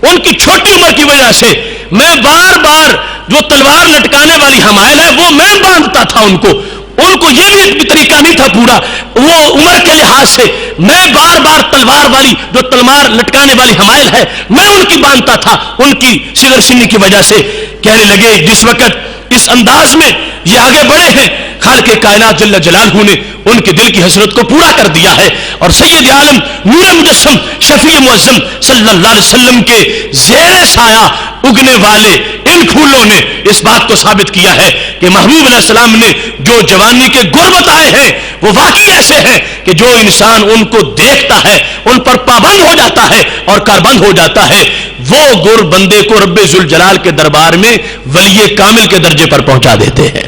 ان کی چھوٹی عمر کی وجہ سے میں بار بار جو تلوار لٹکانے والی حمائل ہے وہ میں باندھتا تھا ان کو یہ بھی ایک طریقہ نہیں تھا پورا، وہ عمر کے لحاظ سے میں بار بار تلوار والی جو تلوار لٹکانے والی حمائل ہے میں ان کی باندھتا تھا، ان کی صغر سنی کی وجہ سے. کہنے لگے جس وقت اس انداز میں یہ آگے بڑھے ہیں، خالق کائنات جل جلالہ نے ان کے دل کی حسرت کو پورا کر دیا ہے، اور سید عالم نور مجسم شفیع معظم صلی اللہ علیہ وسلم کے زیر سایہ اگنے والے ان پھولوں نے اس بات کو ثابت کیا ہے کہ محبوب علیہ السلام نے جو جوانی کے گر بتائے ہیں وہ واقعی ایسے ہیں کہ جو انسان ان کو دیکھتا ہے ان پر پابند ہو جاتا ہے اور کاربند ہو جاتا ہے. وہ گر بندے کو رب ذوالجلال کے دربار میں ولی کامل کے درجے پر پہنچا دیتے ہیں.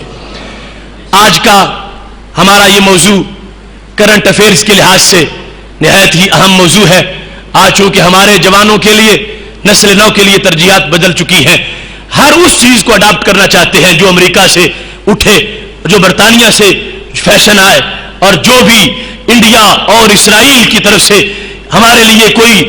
آج کا ہمارا یہ موضوع کرنٹ افیئرز کے لحاظ سے نہایت ہی اہم موضوع ہے. آج چونکہ ہمارے جوانوں کے لیے، نسل نو کے لیے ترجیحات بدل چکی ہیں، ہر اس چیز کو اڈاپٹ کرنا چاہتے ہیں جو امریکہ سے اٹھے، جو برطانیہ سے فیشن آئے اور جو بھی انڈیا اور اسرائیل کی طرف سے ہمارے لیے کوئی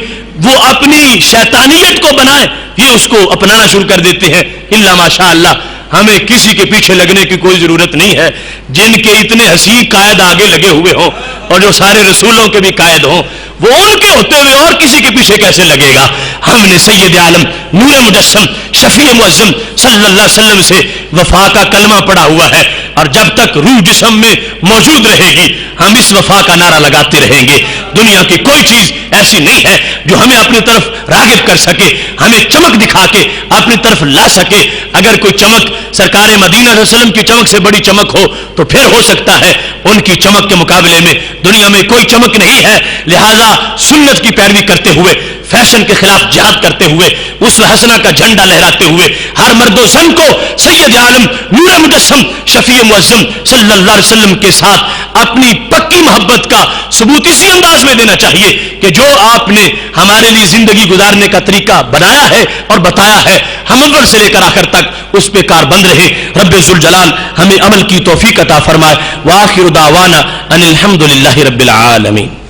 وہ اپنی شیطانیت کو بنائے یہ اس کو اپنانا شروع کر دیتے ہیں. الا ماشاء اللہ ہمیں کسی کے پیچھے لگنے کی کوئی ضرورت نہیں ہے. جن کے اتنے حسین قائد آگے لگے ہوئے ہوں اور جو سارے رسولوں کے بھی قائد ہوں وہ ان کے ہوتے ہوئے اور کسی کے پیچھے کیسے لگے گا. ہم نے سید عالم نور مجسم شفیع معظم صلی اللہ علیہ وسلم سے وفا کا کلمہ پڑھا ہوا ہے اور جب تک روح جسم میں موجود رہے گی ہم اس وفا کا نعرہ لگاتے رہیں گے. دنیا کی کوئی چیز ایسی نہیں ہے جو ہمیں اپنی طرف راغب کر سکے, ہمیں چمک دکھا کے اپنی طرف لا سکے. اگر کوئی چمک سرکار مدینہ صلی اللہ علیہ وسلم کی چمک سے بڑی چمک ہو تو پھر ہو سکتا ہے ان کی چمک کے مقابلے میں دنیا میں کوئی چمک نہیں ہے. لہذا سنت کی پیروی کرتے ہوئے, فیشن کے خلاف جہاد کرتے ہوئے, اسوہ حسنہ کا جھنڈا لہراتے ہوئے ہر مرد و زن کو سید عالم نور مجسم شفیع معظم صلی اللہ علیہ وسلم کے ساتھ اپنی پکی محبت کا ثبوت اسی انداز میں دینا چاہیے کہ جو آپ نے ہمارے لیے زندگی گزارنے کا طریقہ بنایا ہے اور بتایا ہے ہم اول سے لے کر آخر تک اس پہ کار بند رہے. رب ذوالجلال ہمیں عمل کی توفیق عطا فرمائے. وآخر دعوانا ان الحمد للہ رب العالمین.